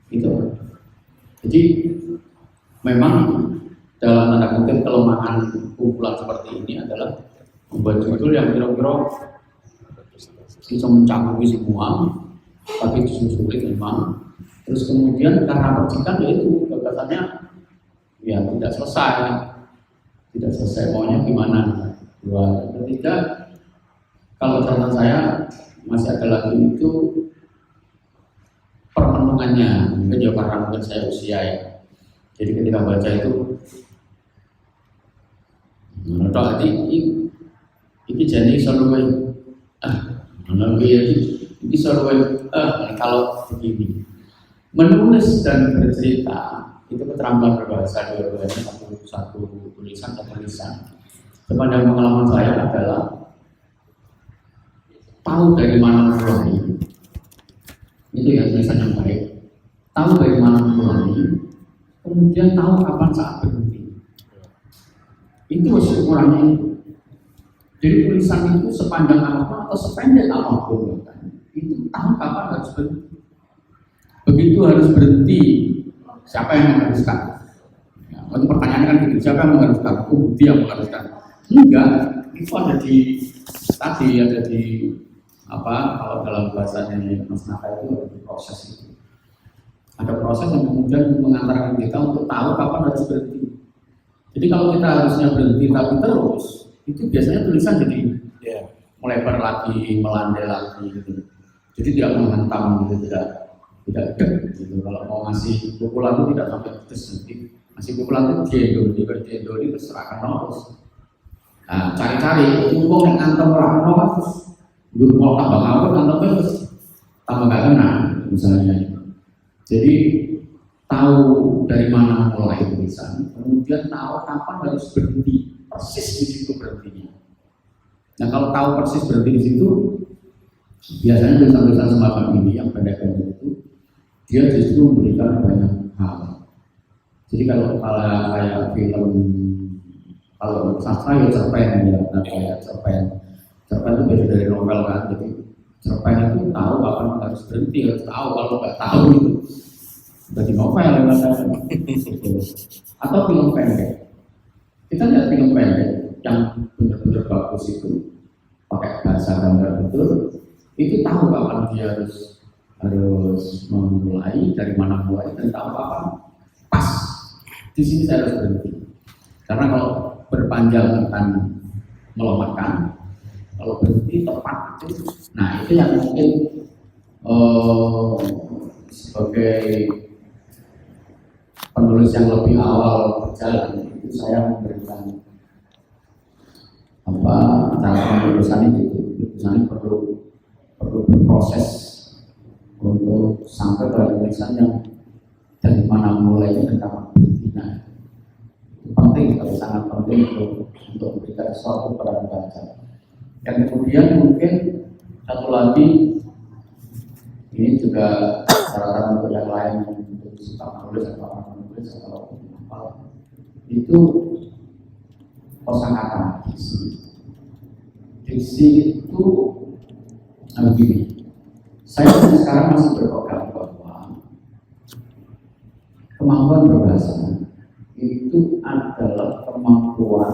Itu. Jadi memang dalam tanda kutip kelemahan kumpulan seperti ini adalah membuat judul yang kira-kira bisa mencakupi semua, tapi sulit memang. Terus kemudian karena percikan yaitu gagasannya ya tidak selesai. tidak selesai maunya gimana. Dua, ketiga, kalau catatan saya masih ada lagi itu permenungannya, mungkin ya karena mungkin saya usia ya. Jadi ketika baca itu, menurut ini jadi selalu ini selalu kalau begini menulis dan bercerita itu keterampilan berbahasa dua-duanya satu tulisan atau lisan. Sepanjang pengalaman saya adalah tahu dari mana mulai, itu ya tulisan yang baik. Tahu dari mana mulai, kemudian tahu kapan saat berhenti. Itu ukurannya. Jadi tulisan itu sepanjang apa atau sependek apapun, itu tahu kapan harus berhenti. Begitu harus berhenti, siapa yang mengharuskan? Ya, itu pertanyaannya kan gitu, siapa yang mengharuskan? Budi yang mengharuskan? Enggak, itu ada di apa? Kalau dalam bahasanya Mas Naka itu ada di proses itu. Ada proses yang kemudian mengantarkan kita untuk tahu kapan harus berhenti. Jadi kalau kita harusnya berhenti tapi terus, itu biasanya tulisan jadi melebar lagi, melandai lagi gitu. Jadi tidak menghantam gitu, tidak gitu. Kalau mau ngasih pukulan itu tidak sampai pedes nanti. Ngasih pukulan itu diendo itu serahkan terus. Nah, cari-cari mumpung yang ngantem orang terus guru mau tambah ngawur ngantem terus tambah gak kena misalnya. Jadi tahu dari mana mulai tulisan, kemudian tahu kapan harus berhenti, persis di situ berhentinya. Nah kalau tahu persis berhenti di situ, biasanya tulisan-tulisan semacam ini yang pendek-pendek itu, dia justru memberikan banyak hal. Jadi kalau kayak film, kalau sastra ya cerpen ya, kayak cerpen itu beda dari novel kan. Jadi cerpen itu tahu kapan harus berhenti, harus tahu. Kalau nggak tahu itu jadi novel yang atau film pendek. Kita lihat film pendek yang benar-benar bagus itu pakai bahasa gambar betul, itu tahu kapan dia harus memulai, dari mana mulai, dan tahu kapan pas di sini saya harus berhenti. Karena kalau berpanjang akan melemahkan, kalau berhenti tepat itu. Nah itu yang mungkin sebagai penulis yang lebih awal berjalan itu saya memberikan cara penulisan itu. Tulisan perlu berproses untuk sampai pada tulisan yang dari mana mulainya dan kapan berhentinya. Itu penting, sangat penting untuk memberikan sesuatu pada pembaca. Dan kemudian mungkin satu lagi, ini juga syarat untuk yang lain untuk suka menulis atau apa itu kosakata diksi itu begini. Saya sekarang masih berpegang bahwa kemampuan berbahasa itu adalah kemampuan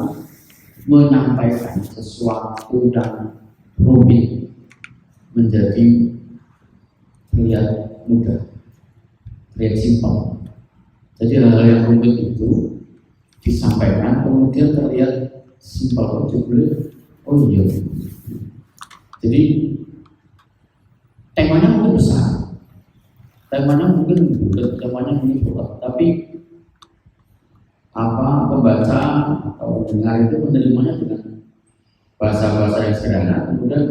menyampaikan sesuatu yang rumit menjadi terlihat mudah, terlihat simpel. Jadi hal-hal yang rumit itu disampaikan kemudian terlihat simpel, oh iya. Jadi temanya mungkin besar, temanya mungkin bulat, temanya mungkin berat, tapi pembaca atau pendengar itu menerimanya dengan bahasa-bahasa yang sederhana, kemudian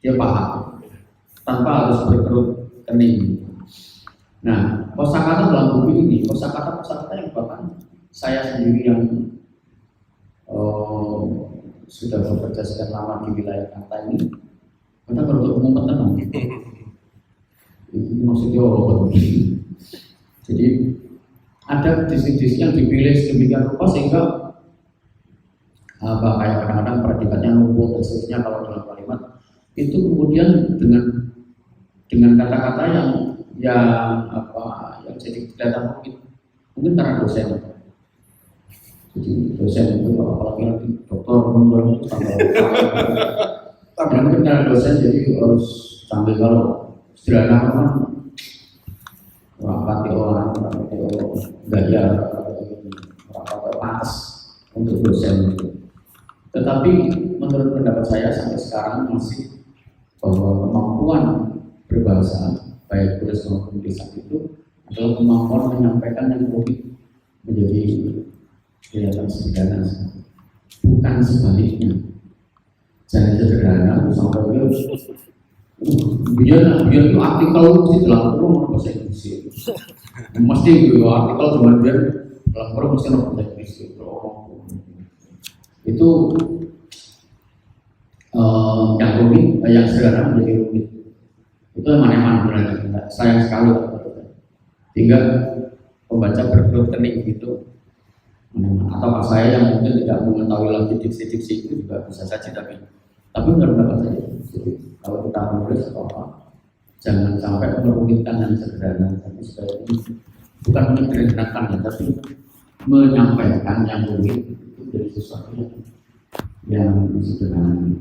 dia paham tanpa harus berkerut kening. Nah, kosakata dalam buku ini, kosakata yang bahkan saya sendiri yang sudah bekerja sekian lama di wilayah kata ini, kita baru ketemu tenang. Ini maksudnya apa? Jadi ada diksi-diksi yang dipilih sedemikian rupa sehingga kayak kadang-kadang predikatnya lumpuh dan seterusnya kalau dalam kalimat itu kemudian dengan kata-kata yang jadi kelihatan mungkin karena dosen. Jadi dosen itu apalagi nanti dokter menurut itu tambah mungkin karena dosen jadi harus sambil kalau sederhana kan orang gaya orang pantas untuk dosen. Tetapi menurut pendapat saya sampai sekarang masih bahwa kemampuan berbahasa baik tulis maupun lisan itu adalah kemampuan menyampaikan yang rumit menjadi kelihatan sederhana, bukan sebaliknya. Jangan sederhana sampai biar itu artikel mesti dalam kurung bahasa Inggris, mesti artikel cuma biar dalam kurung mesti bahasa Inggris itu yang rumit, yang sederhana menjadi rumit. Itu emang benar, sayang sekali hingga pembaca berkerut kening gitu. Atau saya yang mungkin tidak mengetahui lagi diksi-diksi itu juga bisa saja, tapi menurut pendapat saya, jadi, kalau kita menulis atau apa, jangan sampai merumitkan yang sederhana, tapi supaya ini bukan menyederhanakan ya, tapi menyampaikan yang rumit itu jadi sesuatu yang sederhana.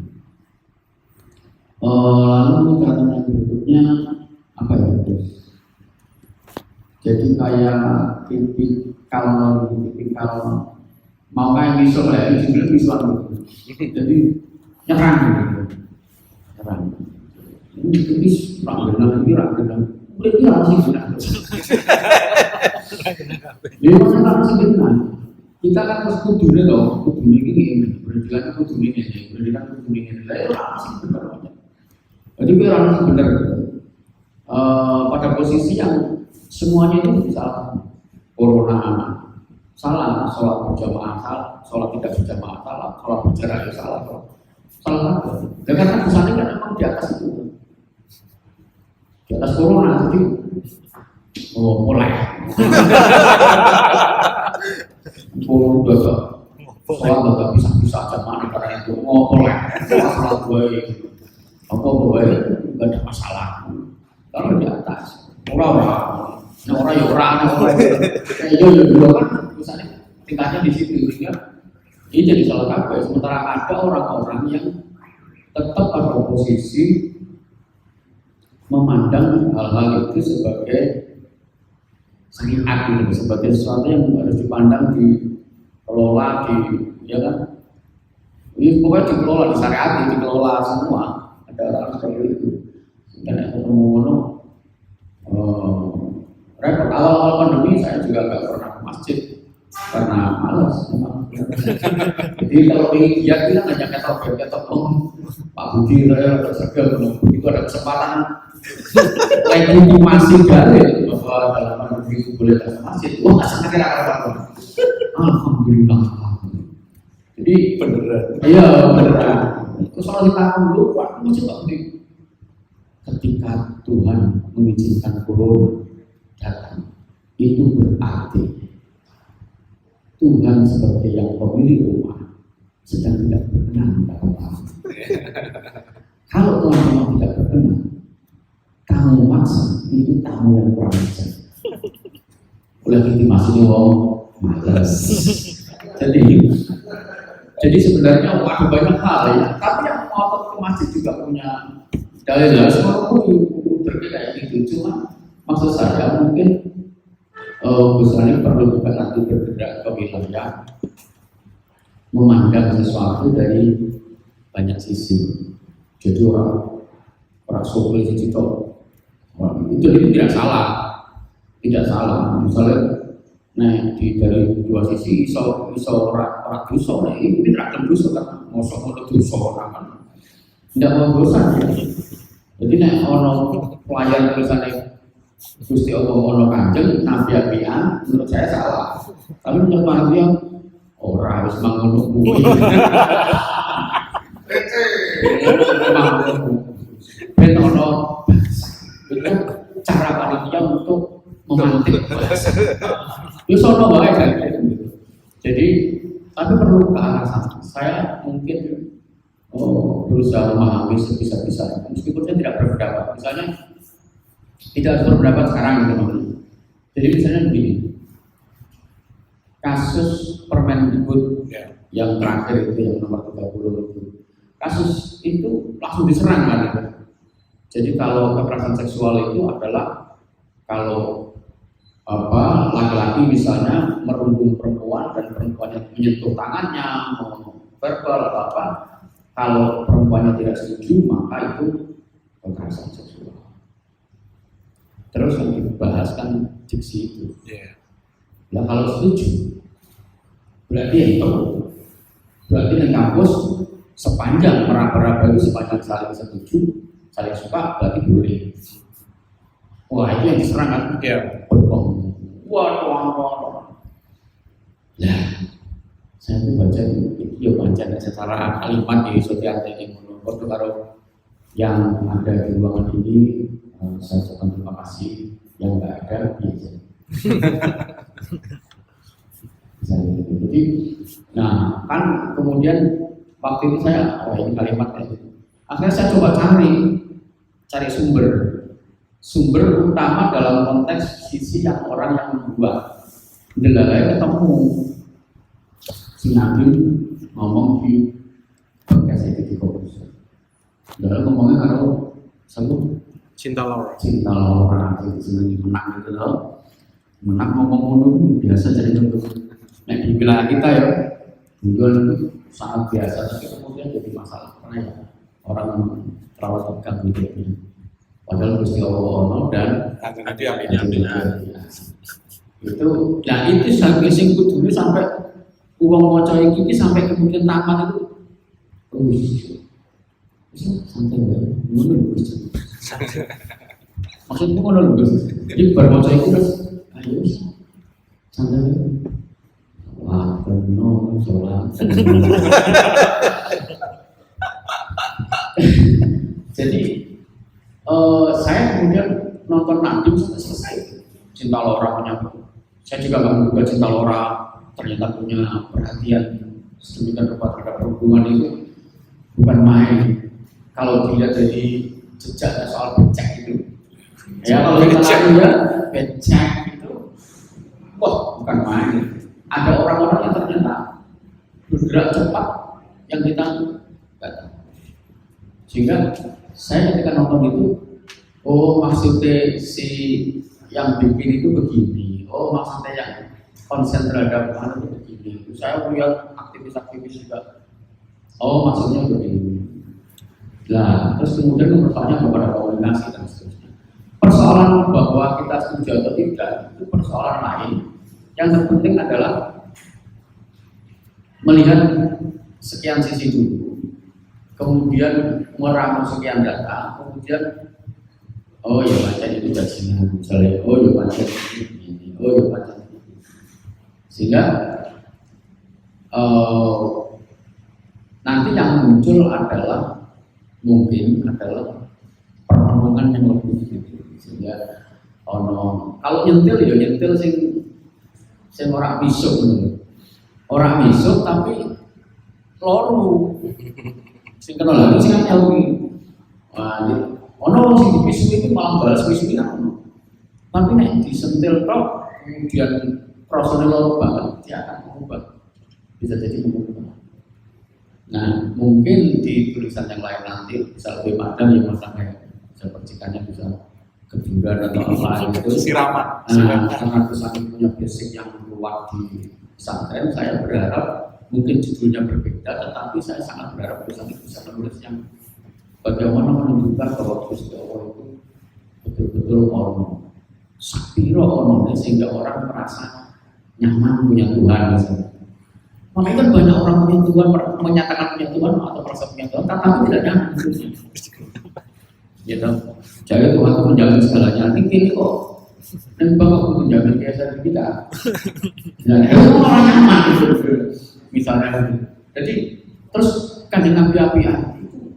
Lalu catatan yang berikutnya apa ya, terus? Jadi kayak tipikal mau kayak visual ya, judulnya visual gitu. Jadi nyerang gitu, nyerang. Ini ranggenan, berarti harus benar. Memang harus benar. Kita kan harus kudune loh, kudune ini, berjalan kudune ini, berjalan kudune ini. Harus benar. Jadi harus benar. Pada posisi yang semuanya itu bisa corona salah, sholat berjamaah salah, sholat tidak berjamaah salah, sholat berjarak ya salah, salah. Dan karena misalnya kan memang di atas itu, di atas corona jadi mulai sholat nggak bisa jamaah karena itu mulai sholat gue apa gue nggak ada masalah kalau di atas orang kan misalnya tingkatnya di situ sehingga ini jadi salah kaprah. Sementara ada orang-orang yang tetap pada posisi memandang hal-hal itu sebagai syariat, sebagai sesuatu yang harus dipandang, dikelola, ya kan? Ini pokoknya dikelola, disyariati, dikelola semua. Ada orang seperti itu. Dan ketemu repot. Awal-awal pandemi saya juga nggak pernah ke masjid karena malas memang. Jadi kalau ingin giat kita hanya ketok Pak Budi saya serga belum begitu ada kesempatan legitimasi dalil bahwa dalam pandemi itu boleh ke masjid. Wah sangat kira-kira alhamdulillah. Jadi beneran. Iya beneran. Terus kalau kita dulu waktu masjid ketika Tuhan mengizinkan corona datang, itu berarti Tuhan sebagai yang pemilik rumah sedang tidak berkenan dalam hal. Kalau Tuhan memang tidak berkenan, kamu maksa itu tamu yang kurang ajar. Legitimasi malas. Jadi sebenarnya ada banyak hal ya, tapi yang ngotot ke masjid juga punya dalil. Semua berbeda gitu, cuma maksud saya mungkin misalnya perlu juga nanti bergerak ke wilayah memandang sesuatu dari banyak sisi. Jadi orang sopir itu tidak salah, Misalnya, dari dua sisi iso orang dosa, ini tidak akan dosa karena ngosok dosa orang kan tidak mau dosa. Jadi orang pelayan tulisannya Gusti Allah ono kanjeng nabi apian, menurut saya salah. Tapi menurut Nabi yang ora wis mangono kuwi. Ben ono itu cara panitia untuk memantik. Wis ono wae kan. Jadi tapi perlu ke arah sana. Saya mungkin berusaha memahami sebisa-bisa meskipun saya tidak berpendapat. Misalnya tidak harus berpendapat sekarang teman-teman. Jadi misalnya begini, kasus Permendikbud yang terakhir itu yang nomor 30 itu, kasus itu langsung diserang kan? Jadi kalau kekerasan seksual itu adalah kalau laki-laki Tapi misalnya merundung perempuan dan perempuannya menyentuh tangannya, mau verbal atau apa, kalau perempuannya tidak setuju maka itu kekerasan seksual. Terus yang dibahaskan diksi itu. Nah kalau setuju, berarti itu, berarti di kampus sepanjang meraba-raba itu sepanjang saling setuju, saling suka, berarti boleh. Wah itu yang diserang kan? Berbong. Wah. Nah, saya tuh baca video bacaan secara kalimat di sosial media waktu karo yang ada di ruangan ini, saya ucapkan terima kasih. Yang nggak ada biasa. Jadi, nah kan kemudian waktu itu saya, ini kalimat kayak gitu. Akhirnya saya coba cari sumber utama dalam konteks sisi yang orang yang membuat. Delalai ketemu si Nabi ngomong di podcast itu di komunitas. Dalam ngomongnya kalau selalu Cinta Laura itu senang menang gitu loh. Menang ngomong biasa jadi untuk nek di wilayah kita ya dulu sangat biasa, tapi kemudian jadi masalah karena ya orang terawat tegang gitu. Padahal Gusti Allah ono dan Nabi Aminah. itu, nah itu sampai sing dulu sampai uang maca iki sampai kemudian tamat itu, santai banget, ngono lho. Maksudku ngono lho. Jadi bar maca iki terus ayo santai. Wah, penuh sholat. Jadi saya kemudian nonton Nadim sampai selesai. Cinta Laura menyambut. Saya juga nggak menduga Cinta Laura ternyata punya perhatian sedemikian rupa terhadap perhubungan itu bukan main. Kalau dilihat dari jejaknya soal becek itu, ya kalau kita lihat becek itu, wah bukan main. Ada orang-orang yang ternyata bergerak cepat yang kita nggak tahu. Sehingga saya ketika nonton itu, oh maksudnya si yang bikin itu begini, oh maksudnya yang konsen terhadap mana itu begini. Saya melihat aktivis-aktivis juga, oh maksudnya begini. Nah, terus kemudian persoalannya kepada komunikasi dan seterusnya. Persoalan bahwa kita setuju atau tidak itu persoalan lain. Yang terpenting adalah melihat sekian sisi dulu, kemudian merangkum sekian data, kemudian oh ya baca itu bajingan, misalnya oh ya baca ini, oh ya baca ini, sehingga nanti yang muncul adalah mungkin adalah pertemuan yang lebih gitu, sehingga kalau nyentil ya nyentil sing orang misuk, orang misuk tapi loru, sing kena lagi sing nyalui, ono sing dipisu itu malah balas pisu kan, tapi nek disentil tok kemudian prosesnya loru banget, dia akan mengubah, bisa jadi mengubah. Nah mungkin di tulisan yang lain nanti bisa lebih padan ya masalahnya, bisa percikannya bisa kejuran atau apa itu siraman. Karena pesan punya basic yang kuat di pesantren, saya berharap mungkin judulnya berbeda, tetapi saya sangat berharap pesan itu bisa menulis yang bagaimana menunjukkan bahwa Gusti Allah itu betul-betul ono, sapiro ono, sehingga orang merasa nyaman punya Tuhan misalnya. Makanya kan banyak orang punya Tuhan, menyatakan punya Tuhan atau merasa punya Tuhan, tetapi tidak nyaman. Gitu. Jadi Tuhan itu menjamin segalanya. Ini kok dan bapak menjamin biasa kita. Dan itu orang nyaman gitu. Misalnya. Jadi terus kanjeng Nabi apian itu.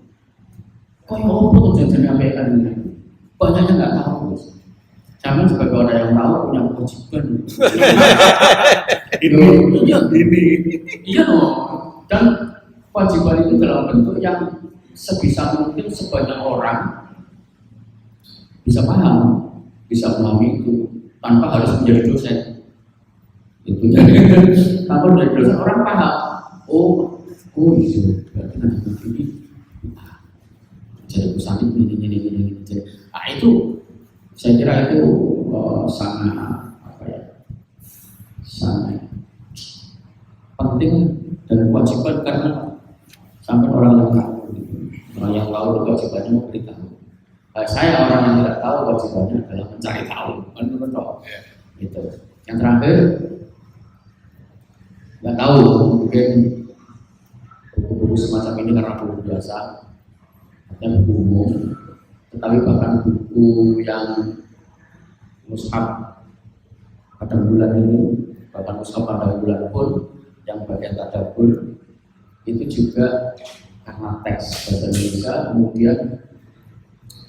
Kok ya apa tuh jangan apian kan ini? Banyaknya nggak tahu. Jangan sebagai orang yang tahu punya kewajiban. Iya loh. Dan kewajiban itu dalam bentuk yang sebisa mungkin sebanyak orang bisa paham, bisa memahami itu tanpa harus menjadi dosen. Itu jadi tanpa menjadi dosen orang paham. Oh itu berarti nanti ini jadi pesan ini. Nah itu saya kira itu sangat apa ya, sana penting dan kewajiban karena sampai orang yang tahu, orang yang tahu kewajibannya memberitahu. Saya orang yang tidak tahu kewajibannya adalah mencari tahu, kan betul. Gitu. Yang terakhir nggak tahu mungkin buku-buku semacam ini karena buku biasa, artinya buku umum, tetapi bahkan buku yang mushaf pada bulan ini, bahkan mushaf pada bulan pun yang bagian tadabbur itu juga karena teks bahasa Indonesia, kemudian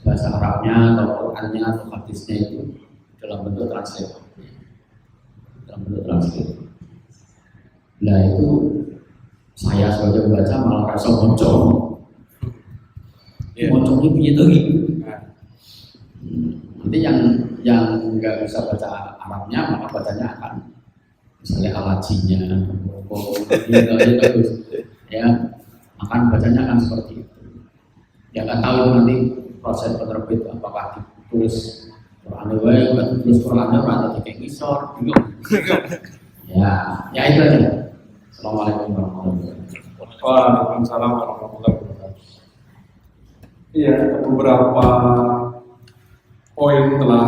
bahasa Arabnya atau Qurannya atau hadisnya itu dalam bentuk translate. Nah itu saya sebagai pembaca malah rasa moncong. Moncongnya piye to iki? Nanti yang nggak bisa baca Arabnya maka bacanya akan misalnya alajinya, gitu bagus. Ya, akan bacanya akan seperti itu. Ya nggak tahu itu nanti proses penerbit apakah ditulis Quran wae, ditulis Quran atau kayak ngisor, gitu. Ya itu aja. Assalamualaikum warahmatullahi wabarakatuh. Waalaikumsalam warahmatullahi wabarakatuh. Iya, beberapa poin telah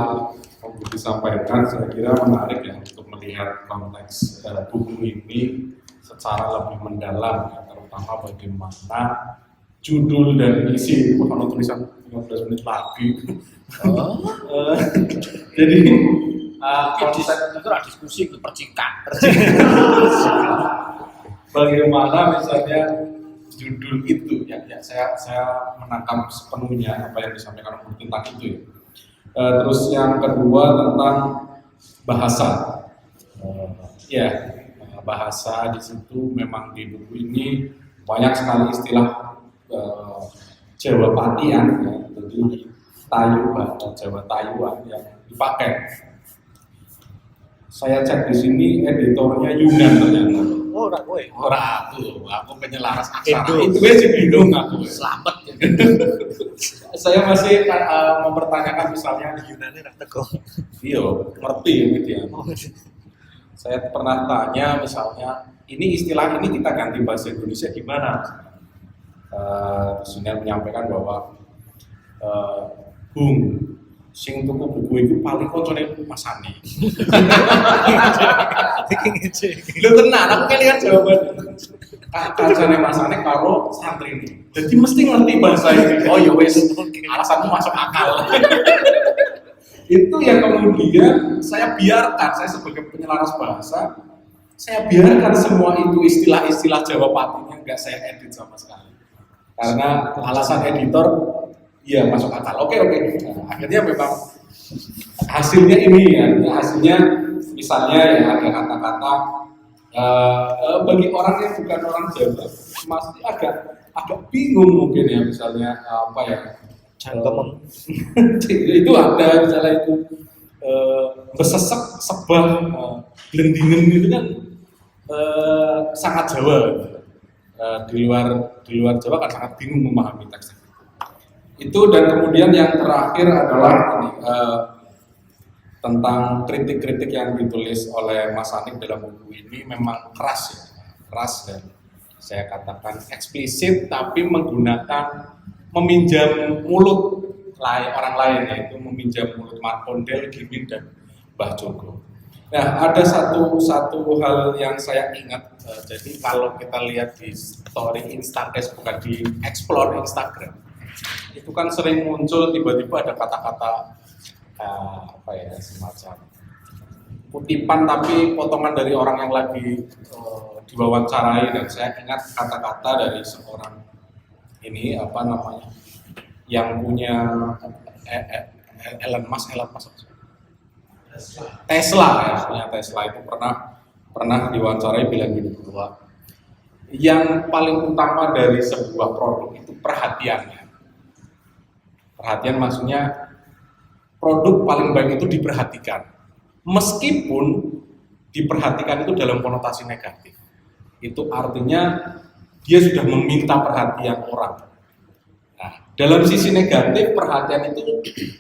disampaikan. Saya kira menarik ya untuk melihat konteks buku ini secara lebih mendalam, ya, terutama bagaimana judul dan isi. Kalau tulisan 15 menit lagi. Jadi konsep itu ada diskusi ke percikan. Bagaimana misalnya judul itu ya saya menangkap sepenuhnya apa yang disampaikan oleh tentang itu ya. Terus yang kedua tentang bahasa. Bahasa di situ memang di buku ini banyak sekali istilah Jawa Patian ya, jadi Tayu bahasa Jawa Tayuan yang dipakai. Saya cek di sini editornya Yunan ternyata. Oh, ora kowe. Ora aku penyelaras aksara. Itu aja bingung aku. Selamat. Saya masih mempertanyakan misalnya Yunani ra teko. iya, ngerti ini dia. Saya pernah tanya misalnya, ini istilah ini kita ganti bahasa Indonesia gimana? Sunan menyampaikan bahwa Bung, sing tuku buku itu paling koncone masane. Lho tenan, aku kan jawaban. Kancane masane karo santri ini. Jadi mesti ngerti bahasa ini. Oh ya wis, alasanmu masuk akal. Itu yang kemudian saya biarkan, saya sebagai penyelaras bahasa, saya biarkan semua itu istilah-istilah Jawa Patinya nggak saya edit sama sekali. Karena alasan editor, ya masuk akal. Oke. Nah, akhirnya memang hasilnya ini ya, hasilnya misalnya ya ada kata-kata bagi orang yang bukan orang Jawa masih agak bingung mungkin ya, misalnya apa ya, itu ada misalnya itu besesek, sebah, blendingen itu kan sangat Jawa. Di luar Jawa kan sangat bingung memahami teks itu. Dan kemudian yang terakhir adalah ini, tentang kritik-kritik yang ditulis oleh Mas Anik dalam buku ini memang keras dan saya katakan eksplisit, tapi menggunakan meminjam mulut orang lain, yaitu meminjam mulut Mark Ondel, Gimin, dan Mbah Joko. Nah, ada satu hal yang saya ingat. Jadi kalau kita lihat di story Instagram, bukan di explore Instagram, itu kan sering muncul tiba-tiba ada kata-kata semacam kutipan tapi potongan dari orang yang lagi diwawancarai. Dan saya ingat kata-kata dari seorang ini yang punya Elon Musk Tesla ya, punya Tesla itu pernah diwawancarai bilang gini bahwa yang paling utama dari sebuah produk itu perhatiannya. Perhatian maksudnya produk paling baik itu diperhatikan, meskipun diperhatikan itu dalam konotasi negatif. Itu artinya dia sudah meminta perhatian orang. Nah, dalam sisi negatif perhatian itu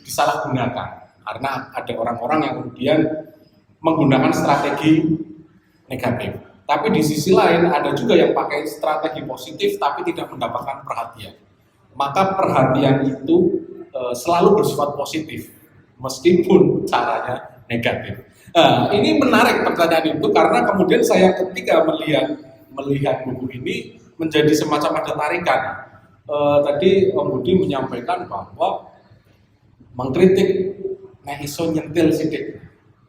disalahgunakan karena ada orang-orang yang kemudian menggunakan strategi negatif. Tapi di sisi lain ada juga yang pakai strategi positif tapi tidak mendapatkan perhatian. Maka perhatian itu selalu bersifat positif meskipun caranya negatif. Nah, ini menarik pertanyaan itu karena kemudian saya ketika melihat buku ini menjadi semacam ada tarikan. Tadi Om Budi menyampaikan bahwa mengkritik nek iso nyentil sidik.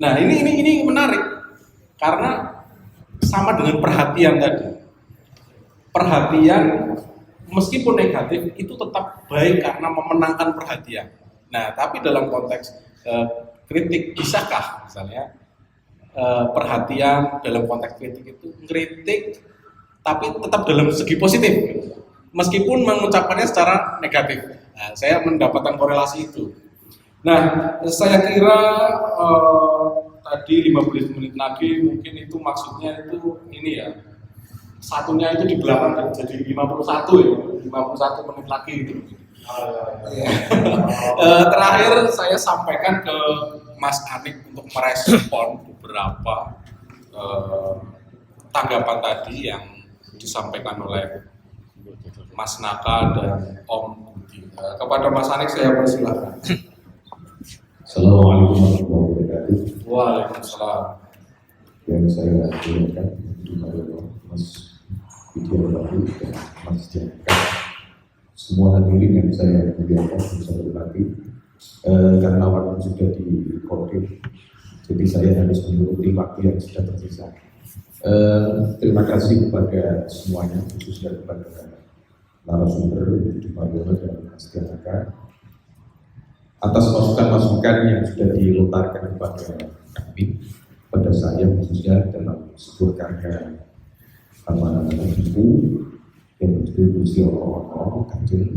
Nah, ini menarik karena sama dengan perhatian tadi. Perhatian meskipun negatif itu tetap baik karena memenangkan perhatian. Nah, tapi dalam konteks kritik bisakah misalnya perhatian dalam konteks kritik itu kritik tapi tetap dalam segi positif meskipun mengucapkannya secara negatif. Nah, saya mendapatkan korelasi itu. Nah, saya kira tadi 15 menit lagi mungkin itu maksudnya itu ini ya. Satunya itu di belakang jadi 51 ya. 51 menit lagi itu. Terakhir saya sampaikan ke Mas Anik untuk merespon beberapa tanggapan tadi yang disampaikan oleh Mas Naka dan Om Budi. Kepada Mas Anik saya persilahkan. Assalamualaikum warahmatullahi wabarakatuh. Waalaikumsalam. Yang saya hormati Mas Widiawati dan Mas Jaka. Semua hadirin yang saya muliakan dan saya hormati. Karena waktu sudah dikoordinir, jadi saya harus menuruti waktu yang sudah tersisa. Terima kasih kepada semuanya, khususnya kepada narasumber Budi Mariono dan Mas Jaka atas masukan-masukan yang sudah dilontarkan kepada kami, pada saya khususnya dalam sebuah karya buku yang distribusi orang-orang Kanjeng.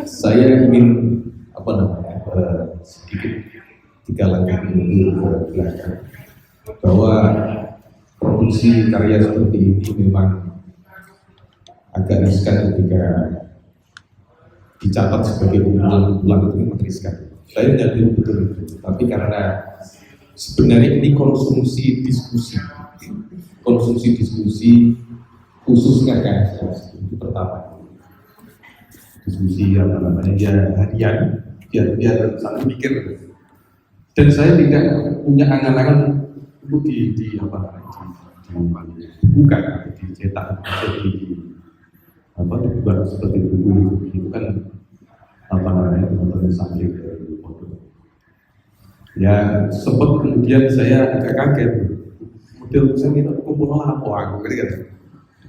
Saya ingin sedikit 3 langkah mundur ke belakang bahwa produksi karya seperti ini memang agak riskan ketika dicatat sebagai kumpulan itu memang riskan. Saya menyadari betul itu, tapi karena sebenarnya ini konsumsi diskusi khususnya kan itu pertama diskusi ya harian biar satu pikir dan saya tidak punya angan-angan untuk dibuka dicetak dibuat seperti buku itu kan teman-teman santri dari pondok. Ya sempat kemudian saya agak kaget model saya kita kumpul apa aku kan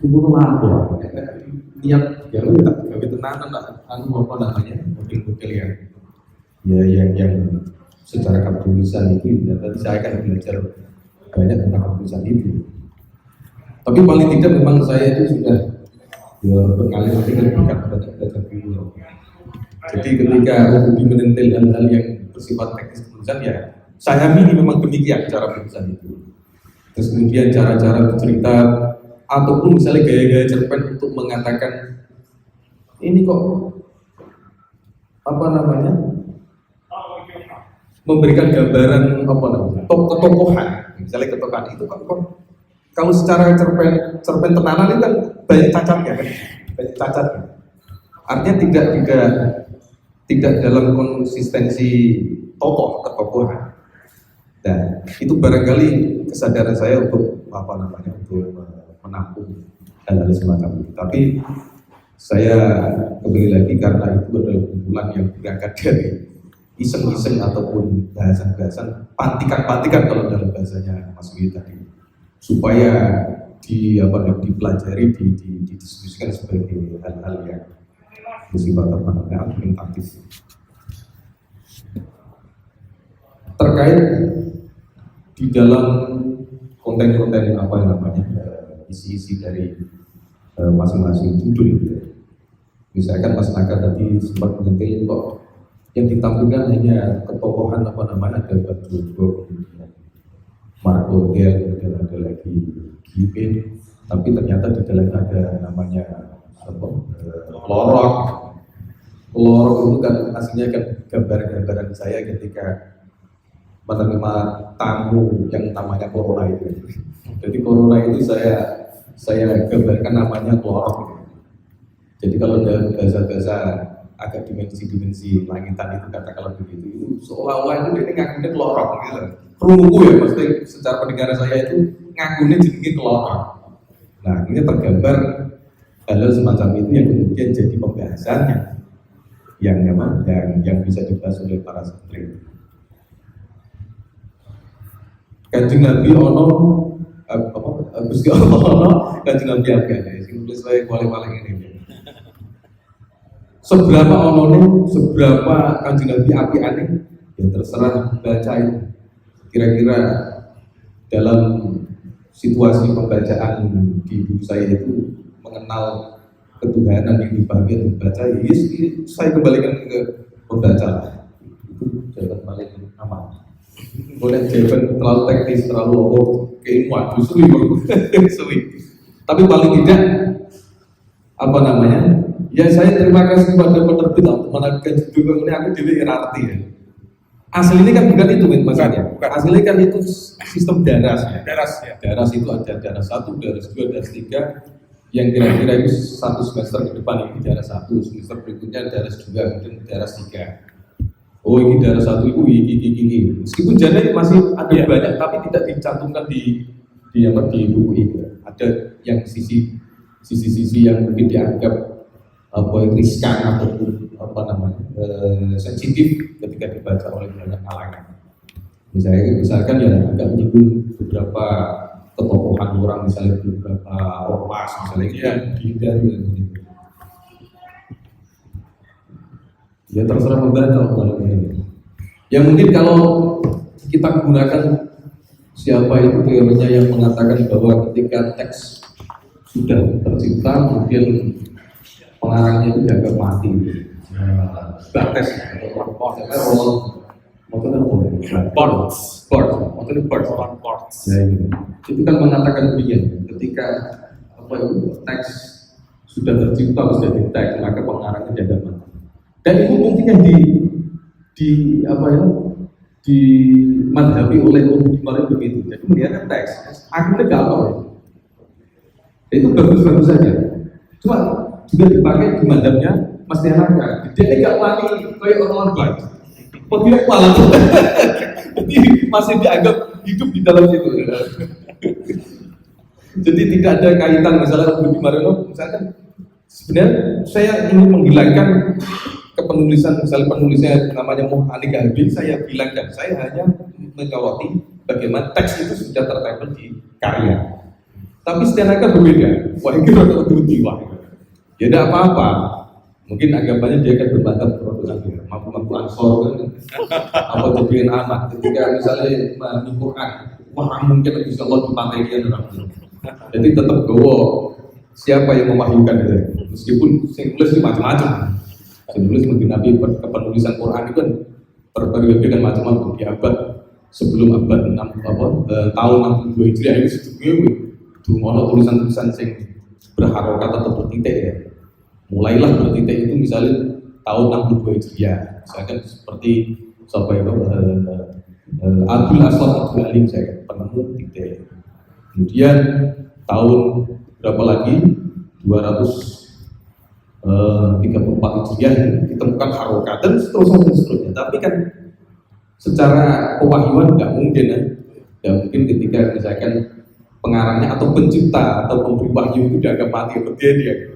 kumpul apa niat ya tak gawe tenanan model-model yang secara ketulisan itu tadi saya akan belajar banyak tentang ketulisan itu. Tapi paling tidak memang saya itu sudah berkali-kali berikan belajar dulu. Jadi ketika Budi menentil hal-hal yang bersifat teknis penulisan ya saya ini memang demikian cara penulisan itu. Terus kemudian cara-cara bercerita ataupun misalnya gaya-gaya cerpen untuk mengatakan ini kok memberikan gambaran ketokohan, misalnya ketokohan itu kan kalau secara cerpen tenanan itu kan banyak cacatnya kan, banyak cacatnya. Artinya tidak dalam konsistensi ketokohan. Dan itu barangkali kesadaran saya untuk untuk menampung hal-hal semacam itu. Tapi saya kembali lagi karena itu adalah kumpulan yang berangkat dari iseng-iseng ataupun bahasan-bahasan pantikan-pantikan kalau dalam bahasanya Mas Widi tadi, supaya dipelajari, didiskusikan sebagai hal-hal yang bersifat argumentatif. Terkait di dalam konten-konten isi-isi dari masing-masing judul gitu ya. Misalkan Mas Naka tadi sempat menyentil kok yang ditampilkan hanya ketokohan ada Pak Jogo, kemudian Marco Del, kemudian ada lagi Gipin, tapi ternyata di dalam ada namanya Lorok, Lorong itu kan aslinya kan gambaran saya ketika menerima tamu yang namanya corona itu. Jadi corona itu saya gambarkan namanya lorong. Jadi kalau dalam bahasa agak dimensi langitan itu kata kalau begitu itu seolah-olah itu dia ngakunya lorong gitu. Kerumuku ya, maksudnya secara pendengaran saya itu ngakunya jenenge lorong. Nah ini tergambar hal semacam itu yang kemudian jadi pembahasannya yang bisa dibahas oleh para santri. Kanjeng Nabi ono Gusti Allah ono Kanjeng Nabi akeh sing tulis wae paling ini. Seberapa onone, seberapa Kanjeng Nabi apiane ya terserah baca itu. Kira-kira dalam situasi pembacaan di buku saya itu mengenal ketuhanan yang dipahami dan dibaca, yes, saya kembalikan ke pembaca. Itu jawaban paling aman. Boleh jawaban terlalu teknis, terlalu keilmuan, suwi. Tapi paling tidak apa namanya? Ya saya terima kasih kepada penerbit untuk menerbitkan judul ini. Aku dewi arti ya. Aslinya kan bukan itu maksudnya. Aslinya kan itu sistem daras ya. Daras itu ada daras 1, daras 2, daras 3. Yang kira-kira itu satu semester ke depan ini daras 1, semester berikutnya daras 2, kemudian daras 3. Oh ini daras 1 itu ini. Meskipun jadinya masih ada banyak tapi tidak dicantumkan di buku itu. Ada yang sisi yang mungkin dianggap riskan ataupun sensitif ketika dibaca oleh banyak kalangan. Misalkan ya agak menyinggung beberapa ketokohan orang, misalnya beberapa ormas, misalnya yang dihindari. Ya terserah membaca kalau ini. Ya mungkin kalau kita gunakan siapa itu teorinya yang mengatakan bahwa ketika teks sudah tercipta kemudian pengarangnya itu dianggap mati. Bates atau ports. Ya itu kan mengatakan demikian. Ketika teks sudah tercipta sudah di teks maka pengarangnya dianggap mati. Dan itu mungkin yang dimadhabi oleh kemarin begitu. Jadi melihat teks, akhirnya gampang ya. Itu bagus-bagus saja. Cuma juga dipakai di madhabnya Mas Tianaka. Dia nggak wani kayak orang lain. Kok dia malah? Jadi masih dianggap hidup di dalam situ. Jadi tidak ada kaitan misalnya Budi Mariono, misalkan sebenarnya saya ingin menghilangkan kepenulisan, misalnya penulisnya namanya Muhammad Gabil, saya bilangkan saya hanya menyoroti bagaimana teks itu sudah tertempel di karya. Tapi Tianaka berbeda. Wah itu rada jiwa. Ya tidak apa-apa. Mungkin anggapannya dia akan berbantah produk mampu ansor kan. Apa jadikan anak ketika misalnya di Quran, wah mungkin bisa Allah dipakai dia orang. Jadi tetap gowo siapa yang memahyukan itu. Meskipun yang tulis itu macam-macam. Yang tulis mungkin Nabi kepenulisan Quran itu kan berperiode dengan macam-macam di abad sebelum abad 6 tahun 62 Hijriah itu sebetulnya ada tulisan-tulisan yang berharokat atau bertitik ya. Mulailah bertitik itu misalnya tahun 62 Hijriah. Misalkan seperti siapa itu Abdul Aswad Abdul Alim saya penemu titik. Kemudian tahun berapa lagi 234 Hijriah ditemukan harokat dan seterusnya. Tapi kan secara pewahyuan nggak mungkin ya. Nggak mungkin ketika misalkan pengarangnya atau pencipta atau pemberi wahyu itu dianggap mati dia.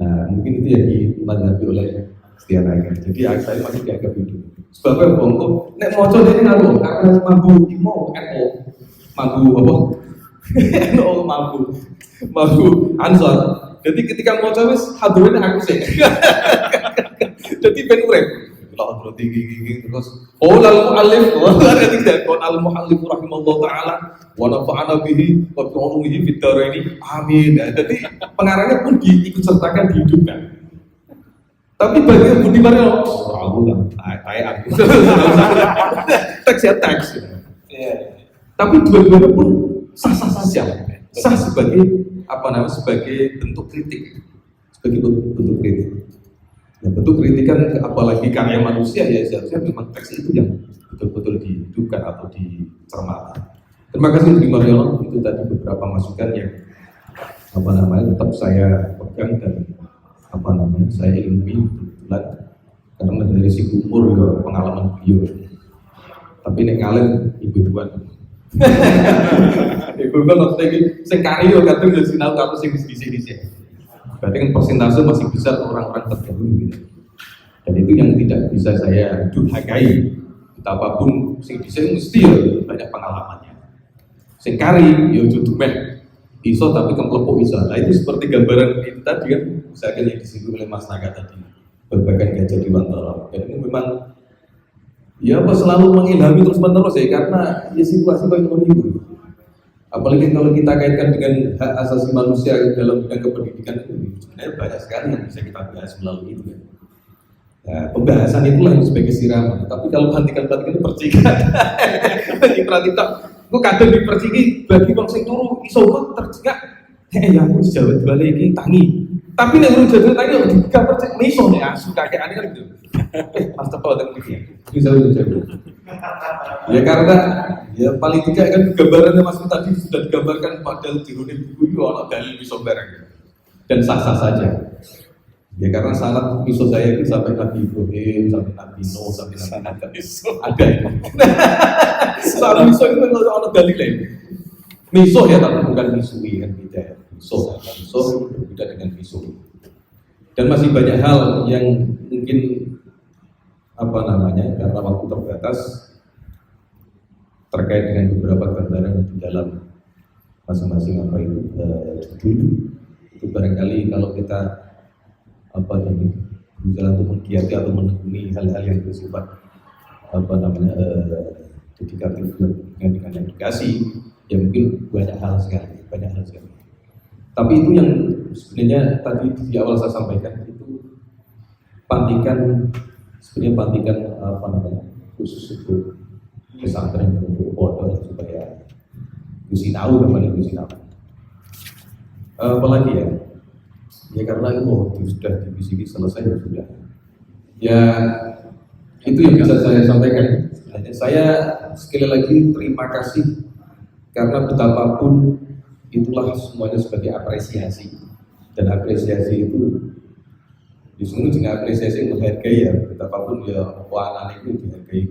Nah mungkin itu yang dimadhabi oleh Tianaka. Jadi saya masih dianggap hidup. Sebabnya bongkok, nek moco ini ngaruh karena mampu imo, mampu apa? mampu ansor. Jadi ketika moco wis hadurine aku sih. Jadi ben urip. Kalau terus tinggi terus lalu mu'allif berarti tidak al mu'allif rahimahullah taala wa nafa'ana bihi wa bi'ulumihi fid dharaini amin. Jadi pengarangnya pun diikut sertakan dihidupkan. Tapi bagi Budi Mariono aku kayak aku teks ya teks. Tapi dua-duanya pun sah-sah saja. Sah sebagai sebagai bentuk kritik. Sebagai bentuk kritik. Ya, bentuk kritikan apalagi karya manusia ya seharusnya memang teks itu yang betul-betul dihidupkan atau dicermati. Terima kasih Bung Mariono, itu tadi beberapa masukan yang tetap saya pegang dan saya ilmi kebetulan karena dari segi umur ya, pengalaman beliau. Tapi nek ngalem ibu-ibuan. Ibu-ibuan maksudnya ini sing kari yo kadang yo sinau karo sing dhisik-dhisik. Berarti kan persentase masih besar orang-orang terdahulu gitu. Dan itu yang tidak bisa saya durhakai. Betapapun sing dhisik mesti ya banyak pengalamannya. Sing kari yo dudu meh iso tapi kemplepok iso. Nah itu seperti gambaran itu tadi kan misalkan yang disinggung oleh Mas Naga tadi berbagai gajah di Wantara. Dan ini memang ya apa selalu mengilhami terus menerus ya karena ya situasi paling menunggu. Apalagi kalau kita kaitkan dengan hak asasi manusia dalam bidang kependidikan itu sebenarnya banyak sekali yang bisa kita bahas melalui itu ya. Nah, pembahasan itulah yang sebagai siraman. Tapi kalau bantikan-bantikan percikan, percikan, gue kadang diperciki bagi bang sing turu iso kok tercegah. Ya aku dijawab balik ini tangi. Tapi nek urung jadul tangi kok dibuka percik iso nek asu kakeane kan gitu. Mas teko teng iki. Bisa jadul. Ya karena ya paling tidak kan gambarannya Mas tadi sudah digambarkan pada judul buku itu ana dalil iso bareng. Dan sah-sah saja. Ya karena syarat miso saya itu sampai Nabi Ibrahim, sampai Nabi Nuh, sampai Nabi Adam ada itu. Syarat miso itu ada dalil lain. Miso ya tapi bukan misui kan beda. Miso berbeda dengan miso. Dan masih banyak hal yang mungkin karena waktu terbatas terkait dengan beberapa gambaran di dalam masing-masing judul itu barangkali kalau kita berusaha untuk menggiati atau menekuni hal-hal yang bersifat dedikatif dengan edukasi ya mungkin banyak hal sekali. Tapi itu yang sebenarnya tadi di awal saya sampaikan itu pantikan khusus untuk pesantren untuk pondok supaya kusinau kembali kusinau. Apalagi ya karena itu sudah divisi selesai ya sudah. Ya itu yang bisa saya sampaikan. Saya sekali lagi terima kasih karena betapapun itulah semuanya sebagai apresiasi dan apresiasi itu disini juga apresiasi menghargai ya betapapun ya anak itu dihargai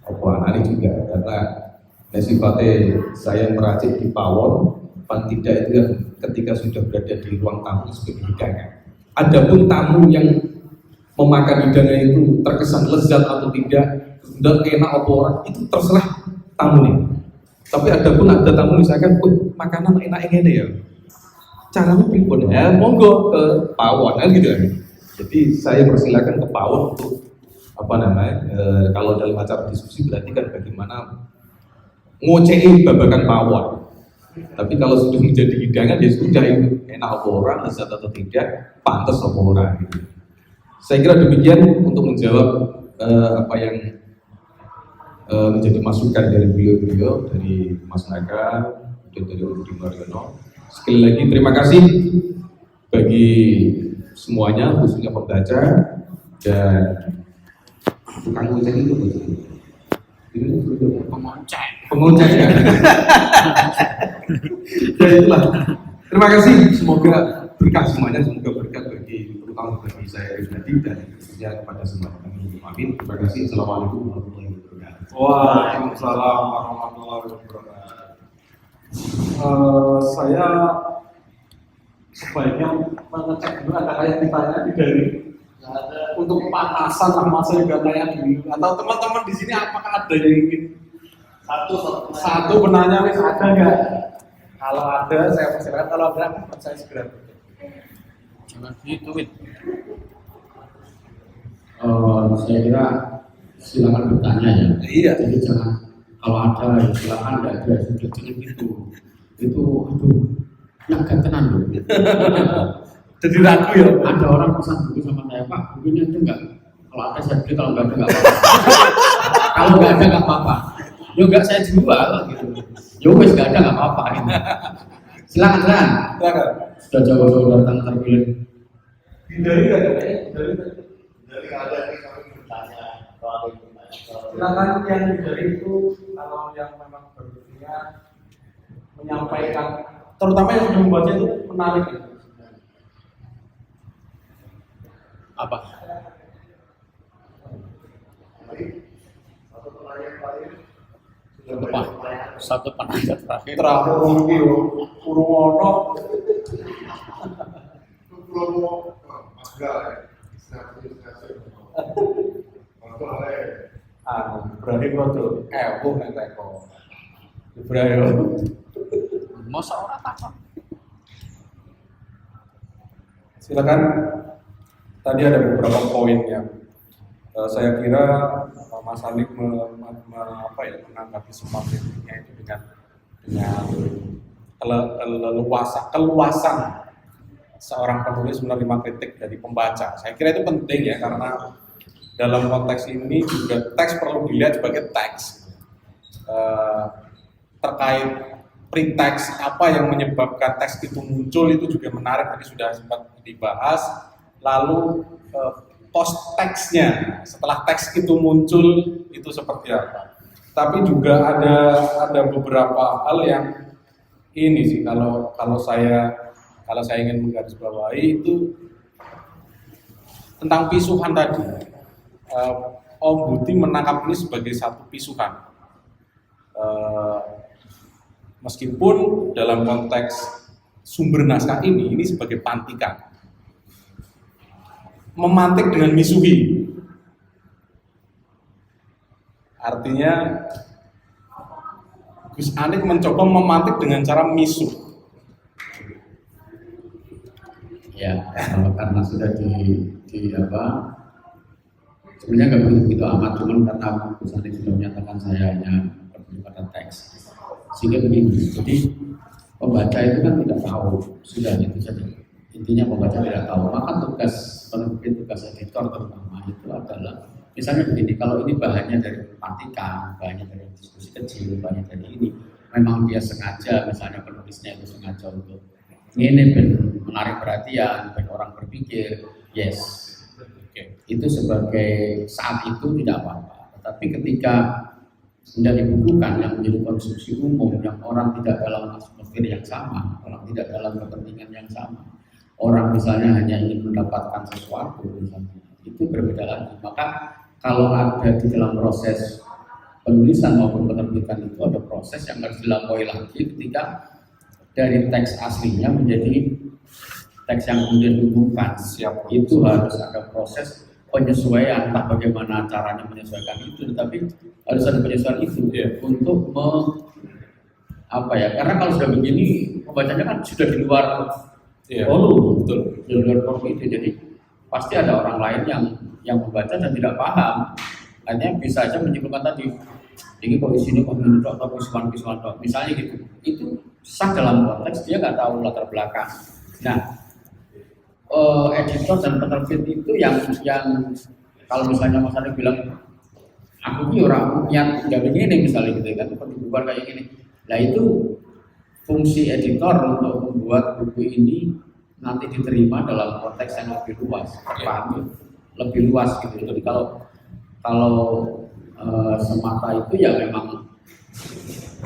anak juga karena sifatnya saya meracik di pawon paling tidak itu kan ketika sudah berada di ruang tamu sebagai hidangan. Adapun tamu yang memakan hidangan itu terkesan lezat atau tidak, dan enak atau orang itu terserah tamu nih. Tapi adapun ada tamu misalkan, makanan enak ini ya, caranya pripun ya, monggo ke pawon kan gitu kan. Jadi saya persilakan ke pawon untuk kalau dalam acara diskusi berarti kan bagaimana ngocei babakan pawon. Tapi kalau sudah menjadi hidangan ya sudah itu enak apa orang, lezat atau tidak, pantas apa orang gitu. Saya kira demikian untuk menjawab apa yang menjadi masukan dari beliau-beliau, dari Mas Naga dan dari Budi Mariono. Sekali lagi terima kasih bagi semuanya, khususnya pembaca dan tukang ngoceh itu betul. Ini pengonceng ya. Ya itulah. Terima kasih. Semoga berkah semuanya. Semoga berkah terutama bagi saya pribadi dan khususnya kepada semua kami. Amin. Terima kasih. Assalamualaikum warahmatullahi wabarakatuh. Waalaikumsalam warahmatullahi wabarakatuh. Saya sebaiknya mengecek dulu ada yang ditanya dari untuk panasan sama saya nggak tanya dulu atau teman-teman di sini apakah ada yang ingin satu penanya wis ada nggak? Kalau ada saya persilakan, kalau ada saya segera. Jangan gitu, Win. Saya kira silakan bertanya ya. Iya. Jadi jangan kalau ada ya silakan, tidak ada sudah jangan gitu. Itu agak tenang loh. Jadi ragu ya. Ada orang pesan buku sama saya, Pak, bukunya ada nggak? Kalau ada saya beli, kalau nggak ada nggak apa-apa. Kalau nggak ada nggak apa-apa. Ya nggak saya jual gitu. Ya wes nggak ada nggak apa-apa. Gitu. Silakan. Silakan. Sudah jauh-jauh datang terpilih. Hindari kan? Hindari kan? Dari ada yang kami bertanya, kalau ada yang bertanya. Silakan yang hindari itu kalau yang memang berniat menyampaikan, terutama yang sudah membaca itu menarik ya. Apa? Satu pertanyaan paling sudah Apa? banyak pertanyaan. Satu penanya terakhir. Terakhir iki yo urung ono. Itu promo Mas Gal ya. Istilah. Untuk Berarti rodo ewu nek teko. Ibrahim. Masa orang takut? Silakan. Tadi ada beberapa poin yang saya kira Mas Alik menanggapi semua kritiknya itu dengan keluasan seorang penulis menerima kritik dari pembaca. Saya kira itu penting ya, karena dalam konteks ini juga teks perlu dilihat sebagai teks. Terkait preteks apa yang menyebabkan teks itu muncul itu juga menarik, tadi sudah sempat dibahas. Lalu post teksnya setelah teks itu muncul itu seperti apa. Tapi juga ada beberapa hal yang ini sih kalau saya ingin menggarisbawahi itu tentang pisuhan tadi. Om Budi menangkap ini sebagai satu pisuhan. Meskipun dalam konteks sumber naskah ini sebagai pantikan. Memantik dengan misuhi. Artinya Gus Anik mencoba memantik dengan cara misuh. Ya, karena sudah di apa? Sebenarnya nggak begitu amat, cuman karena Gus Anik sudah menyatakan saya hanya peduli pada teks. Sehingga begini, jadi pembaca itu kan tidak tahu, sudah itu saja. Intinya pembaca tidak tahu, maka tugas penerbit, tugas editor terutama itu adalah misalnya begini, kalau ini bahannya dari pantikan, bahannya dari diskusi kecil, bahannya dari ini, memang dia sengaja, misalnya penulisnya itu sengaja untuk ini menarik perhatian, biar orang berpikir, yes, itu sebagai saat itu tidak apa-apa. Tetapi ketika sudah dibukukan yang menjadi konsumsi umum, yang orang tidak dalam atmosfer yang sama, orang tidak dalam kepentingan yang sama, orang misalnya hanya ingin mendapatkan sesuatu misalnya, itu berbeda lagi. Maka kalau ada di dalam proses penulisan maupun penerbitan itu ada proses yang harus dilampaui lagi ketika dari teks aslinya menjadi teks yang kemudian diumumkan. Itu harus ada proses penyesuaian, entah bagaimana caranya menyesuaikan itu, tetapi harus ada penyesuaian itu untuk karena kalau sudah begini pembacanya kan sudah di luar betul, di luar itu, jadi pasti ada orang lain yang membaca dan tidak paham, hanya bisa saja menyimpulkan tadi ini kok isinya kok menurut atau pisuan dok, misalnya gitu, itu sah dalam konteks dia nggak tahu latar belakang. Nah, editor dan penerbit itu yang kalau misalnya Mas Adi bilang aku ini orang yang nggak begini misalnya gitu kan, bukan kayak gini. Nah itu fungsi editor untuk membuat buku ini nanti diterima dalam konteks yang lebih luas, terpahami lebih luas gitu. Jadi kalau semata itu ya memang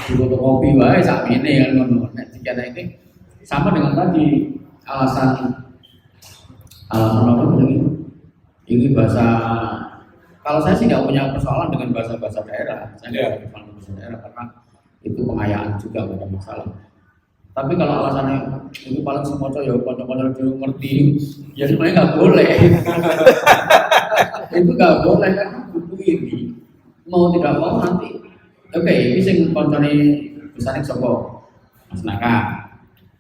di fotokopi wae sak ini kan ngono. Nah, jika ini sama dengan tadi alasan apa ini bahasa, kalau saya sih nggak punya persoalan dengan bahasa daerah, saya nggak punya bahasa daerah karena itu pengayaan juga nggak ada masalah. Tapi kalau alasannya itu paling semua ya pondok-pondok dulu ngerti, ya sebenarnya nggak boleh. Itu nggak boleh karena buku ini mau tidak mau nanti, ini sing koncone besarnya sopo Mas Naka.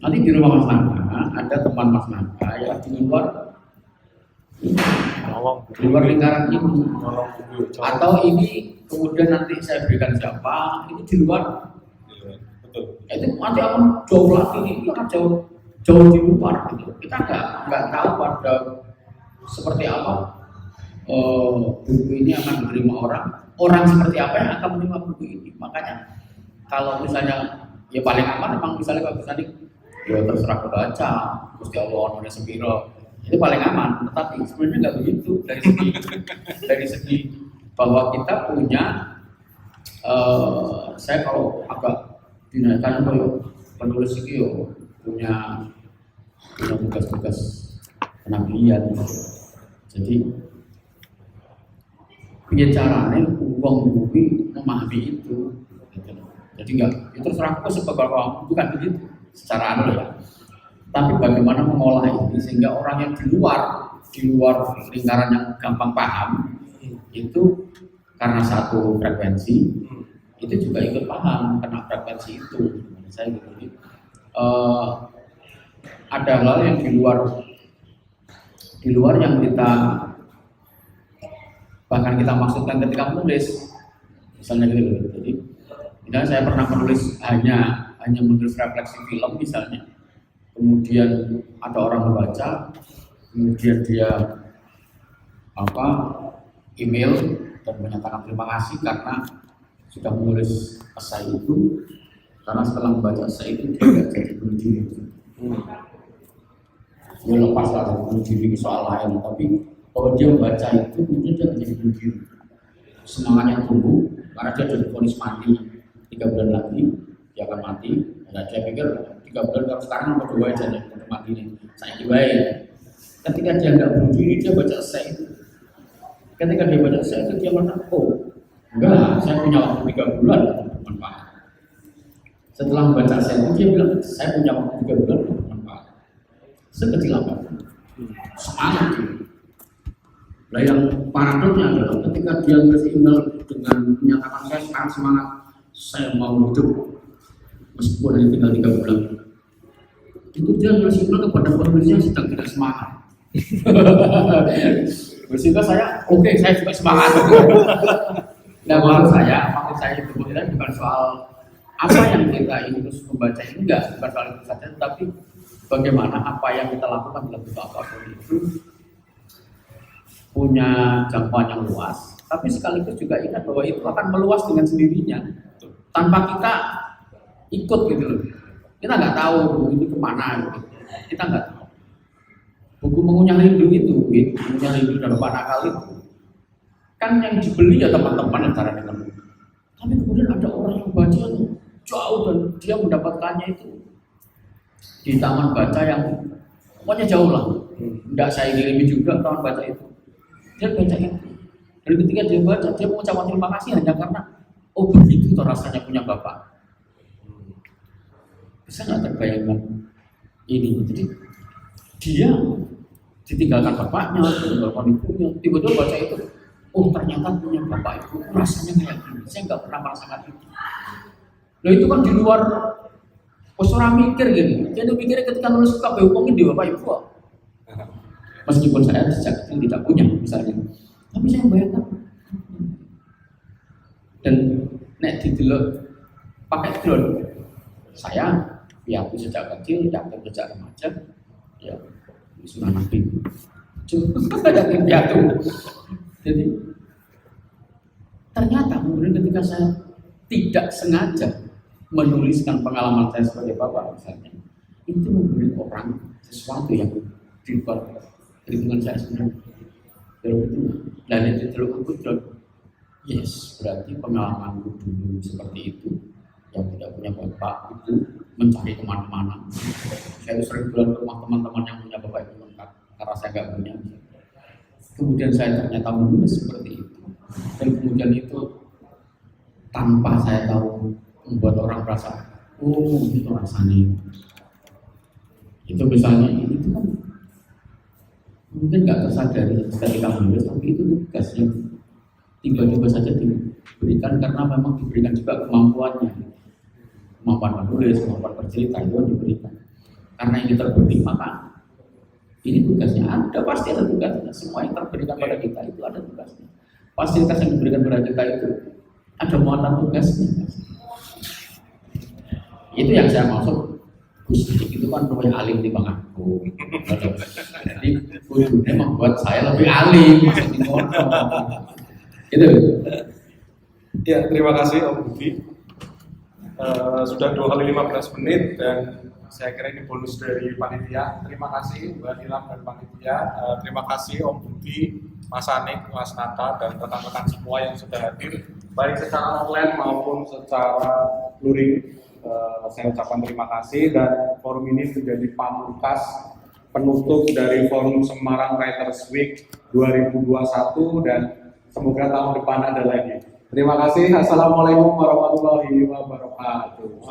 Nanti di rumah Mas Naka ada teman Mas Naka yang di luar lingkaran ini, atau ini kemudian nanti saya berikan siapa, ini di luar. Betul. Itu nanti akan jauh lagi, itu akan jauh di luar. Gitu. Kita nggak tahu pada seperti apa buku ini akan diterima orang seperti apa yang akan menerima buku ini. Makanya kalau misalnya ya paling aman memang misalnya kalau misalnya ya terserah kebaca, Gusti Allah ono sepiro. itu paling aman. Tetapi sebenarnya nggak begitu dari segi bahwa kita punya saya kalau agak dinaikkan kalau penulis itu punya tugas-tugas kenabian. Jadi punya caranya uang kuwi memahami itu. Gitu. Jadi enggak itu terserah aku sebagai orang bukan begitu secara anu ya. Tapi bagaimana mengolah ini sehingga orang yang di luar lingkaran yang gampang paham itu karena satu frekuensi itu juga ikut paham karena frekuensi itu. Saya gitu. Ada hal yang di luar yang kita bahkan kita maksudkan ketika menulis, misalnya gitu. Jadi misalnya saya pernah menulis hanya menulis refleksi film misalnya, kemudian ada orang membaca, kemudian dia email dan menyatakan terima kasih karena sudah menulis esai itu, karena setelah membaca esai itu dia tidak jadi bunuh diri. Dia lepas lah dari bunuh diri soal lain, tapi kalau dia membaca itu kemudian dia menjadi bunuh diri. Semangatnya tumbuh karena dia sudah divonis mati 3 bulan lagi dia akan mati. Nah, dia pikir 3 bulan kalau sekarang nomor 2 aja nih untuk mati ini. Saya dibayar. Ketika dia nggak bunuh diri dia baca esai itu. Ketika dia baca esai itu dia merasa enggak, saya punya waktu 3 bulan untuk bermanfaat. Setelah membaca esai itu dia bilang saya punya waktu 3 bulan untuk bermanfaat. Sekecil apa? Semangat dia. Nah yang paradoksnya adalah ketika dia nulis email dengan menyatakan saya sekarang semangat, saya mau hidup meskipun hanya tinggal 3 bulan, itu dia nulis email kepada penulisnya sedang tidak semangat. Sehingga saya saya juga semangat. Nah maksud saya itu bukan soal apa yang kita ingin terus membaca ini, bukan soal itu saja, tapi bagaimana apa yang kita lakukan dalam bentuk apapun itu punya jangkauan yang luas, tapi sekaligus juga ingat bahwa itu akan meluas dengan sendirinya tanpa kita ikut gitu loh. Kita nggak tahu ini kemana gitu. Kita nggak tahu. Buku Mengunyah Rindu itu, Mengunyah Rindu dan Lupa Nakal itu kan yang dibeli ya teman-teman antara dengan. Tapi kemudian ada orang yang baca jauh dan dia mendapatkannya itu di taman baca yang pokoknya jauh lah. Enggak saya kirimi juga taman baca itu. Dia baca itu. Dan ketika dia baca, dia mengucapkan terima kasih hanya karena begitu tuh rasanya punya bapak. Bisa nggak terbayangkan ini? Jadi dia ditinggalkan bapaknya, ditinggalkan ibunya, tiba-tiba baca itu, ternyata punya bapak ibu, rasanya kayak gini. Saya nggak pernah merasakan itu. Nah itu kan di luar orang mikir gitu. Jadi mikirnya ketika nulis kabeh hubungin di bapak ibu. Meskipun saya sejak kecil tidak punya misalnya, tapi saya bayangkan. Dan nek didelok pakai drone, saya piatu sejak kecil, yatim sejak remaja, ya sudah nabi. Yatim piatu. Jadi ternyata kemudian ketika saya tidak sengaja menuliskan pengalaman saya sebagai bapak misalnya, itu memberi orang sesuatu yang di luar perhitungan saya sebenarnya. Dan itu terlalu aku yes, berarti pengalamanku dulu seperti itu, yang tidak punya bapak itu mencari kemana-mana. Saya sering pulang ke rumah teman-teman yang punya bapak itu lengkap karena saya nggak punya. Kemudian saya ternyata menulis seperti itu, dan kemudian itu tanpa saya tahu membuat orang merasa, itu rasanya. Itu misalnya itu kan mungkin nggak tersadari ketika menulis, tapi itu tugas yang tiba-tiba saja diberikan karena memang diberikan juga kemampuannya, kemampuan menulis, kemampuan bercerita itu diberikan. Karena ini terberi maka ini tugasnya ada, pasti ada tugasnya. Semua yang terberikan pada kita itu ada tugasnya. Fasilitas yang diberikan pada kita itu ada muatan tugasnya. Itu yang saya maksud. Gusti itu kan namanya alim di bangku. Jadi kudunya membuat saya lebih alim. Gitu. Ya, terima kasih Om Budi. Sudah 2 kali 15 menit dan saya kira ini bonus dari panitia. Terima kasih Mbak Nilam dan panitia. Terima kasih Om Budi, Mas Anik, Mas Nata, dan rekan-rekan semua yang sudah hadir, baik secara online maupun secara luring. Saya ucapkan terima kasih, dan forum ini menjadi pamungkas penutup dari Forum Semarang Writers Week 2021, dan semoga tahun depan ada lagi. Terima kasih. Assalamualaikum warahmatullahi wabarakatuh.